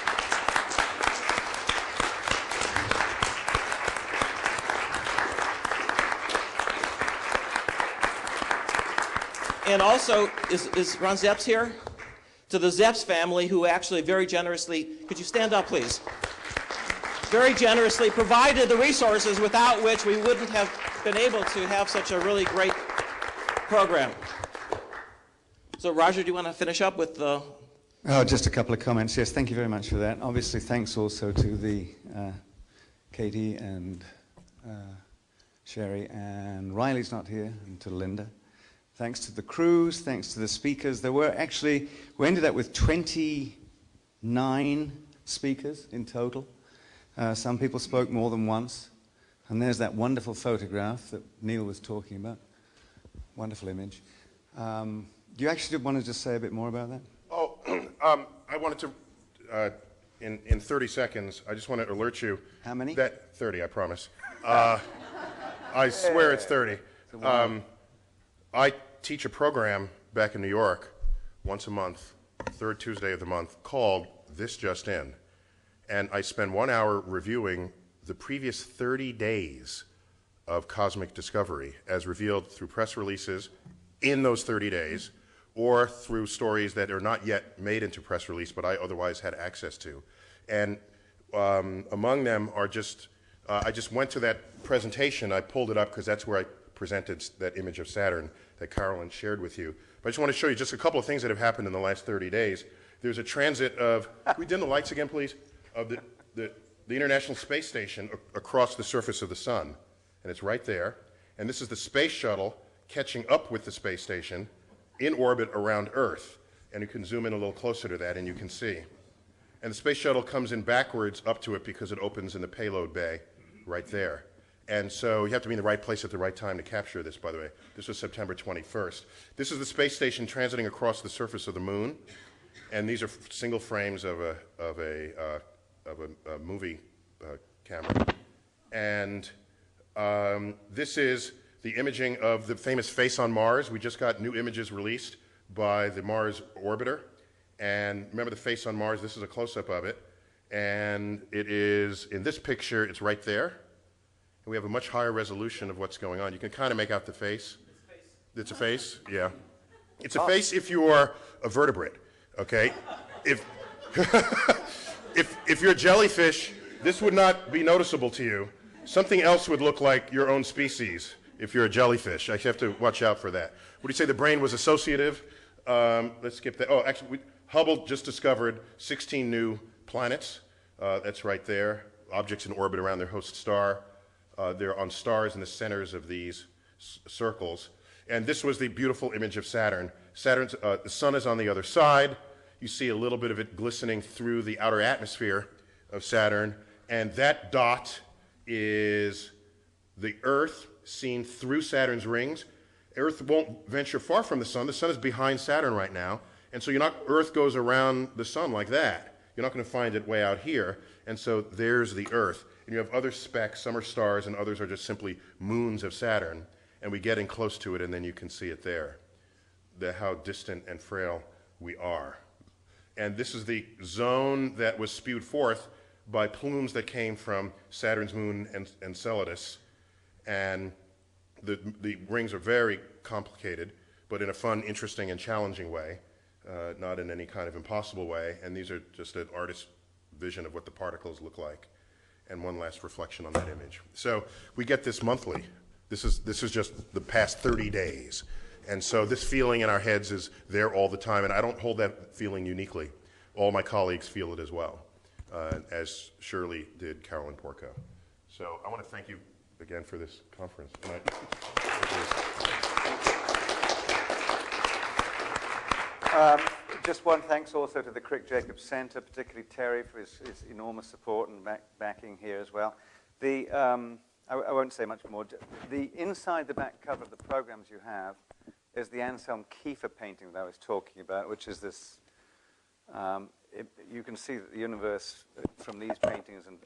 And also, is Ron Zeps here? To the Zeps family, who actually very generously, could you stand up, please? Very generously provided the resources without which we wouldn't have been able to have such a really great program. So, Roger, do you want to finish up with the... Oh, just a couple of comments. Yes, thank you very much for that. Obviously, thanks also to the Katie and Sherry, and Riley's not here, and to Linda. Thanks to the crews, thanks to the speakers. There were actually, we ended up with 29 speakers in total. Some people spoke more than once. And there's that wonderful photograph that Neil was talking about. Wonderful image. Do you actually want to just say a bit more about that? Oh, I wanted to, in 30 seconds, I just want to alert you. How many? That 30, I promise. I swear it's 30. I teach a program back in New York once a month, third Tuesday of the month, called This Just In. And I spend 1 hour reviewing the previous 30 days of cosmic discovery as revealed through press releases in those 30 days, or through stories that are not yet made into press release but I otherwise had access to. And among them are just, I just went to that presentation, I pulled it up because that's where I presented that image of Saturn that Carolyn shared with you. But I just want to show you just a couple of things that have happened in the last 30 days. There's a transit of, can we dim the lights again, please? Of the International Space Station across the surface of the sun. And it's right there. And this is the space shuttle catching up with the space station in orbit around Earth. And you can zoom in a little closer to that and you can see. And the space shuttle comes in backwards up to it because it opens in the payload bay right there. And so you have to be in the right place at the right time to capture this, by the way. This was September 21st. This is the space station transiting across the surface of the moon. And these are single frames of a movie camera. And this is the imaging of the famous face on Mars. We just got new images released by the Mars orbiter. And remember the face on Mars? This is a close-up of it. And it is, in this picture, it's right there. And we have a much higher resolution of what's going on. You can kind of make out the face. It's a face, yeah. It's a face if you are a vertebrate, okay? If you're a jellyfish, this would not be noticeable to you. Something else would look like your own species if you're a jellyfish. I have to watch out for that. Would you say the brain was associative? Let's skip that. Oh, actually, Hubble just discovered 16 new planets. That's right there. Objects in orbit around their host star. They're on stars in the centers of these circles. And this was the beautiful image of Saturn. Saturn's, the sun is on the other side. You see a little bit of it glistening through the outer atmosphere of Saturn. And that dot is the Earth seen through Saturn's rings. Earth won't venture far from the sun. The sun is behind Saturn right now. And so Earth goes around the sun like that. You're not going to find it way out here. And so there's the Earth. And you have other specks, some are stars and others are just simply moons of Saturn. And we get in close to it and then you can see it there, how distant and frail we are. And this is the zone that was spewed forth by plumes that came from Saturn's moon Enceladus. And the rings are very complicated, but in a fun, interesting, and challenging way, not in any kind of impossible way. And these are just an artist's vision of what the particles look like. And one last reflection on that image. So we get this monthly. This is just the past 30 days. And so this feeling in our heads is there all the time. And I don't hold that feeling uniquely. all my colleagues feel it as well, as surely did Carolyn Porco. So I want to thank you again for this conference. Just one thanks also to the Crick Jacobs Center, particularly Terry for his enormous support and backing here as well. I won't say much more. Inside the back cover of the programs you have is the Anselm Kiefer painting that I was talking about, which is this, you can see that the universe from these paintings and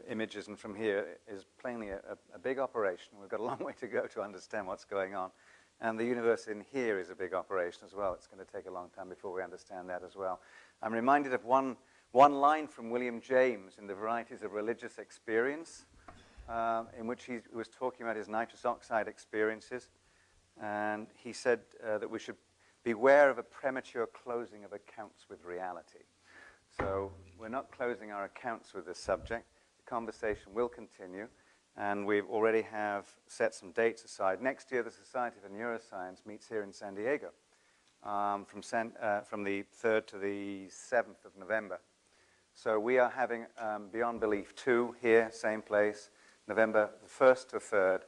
images and from here is plainly a big operation. We've got a long way to go to understand what's going on. And the universe in here is a big operation as well. It's going to take a long time before we understand that as well. I'm reminded of one line from William James in the Varieties of Religious Experience, in which he was talking about his nitrous oxide experiences. And he said that we should beware of a premature closing of accounts with reality. So we're not closing our accounts with this subject. The conversation will continue. And we already have set some dates aside. Next year, the Society for Neuroscience meets here in San Diego from the 3rd to the 7th of November. So we are having Beyond Belief 2 here, same place, November the 1st to 3rd,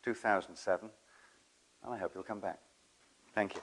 2007. And I hope you'll come back. Thank you.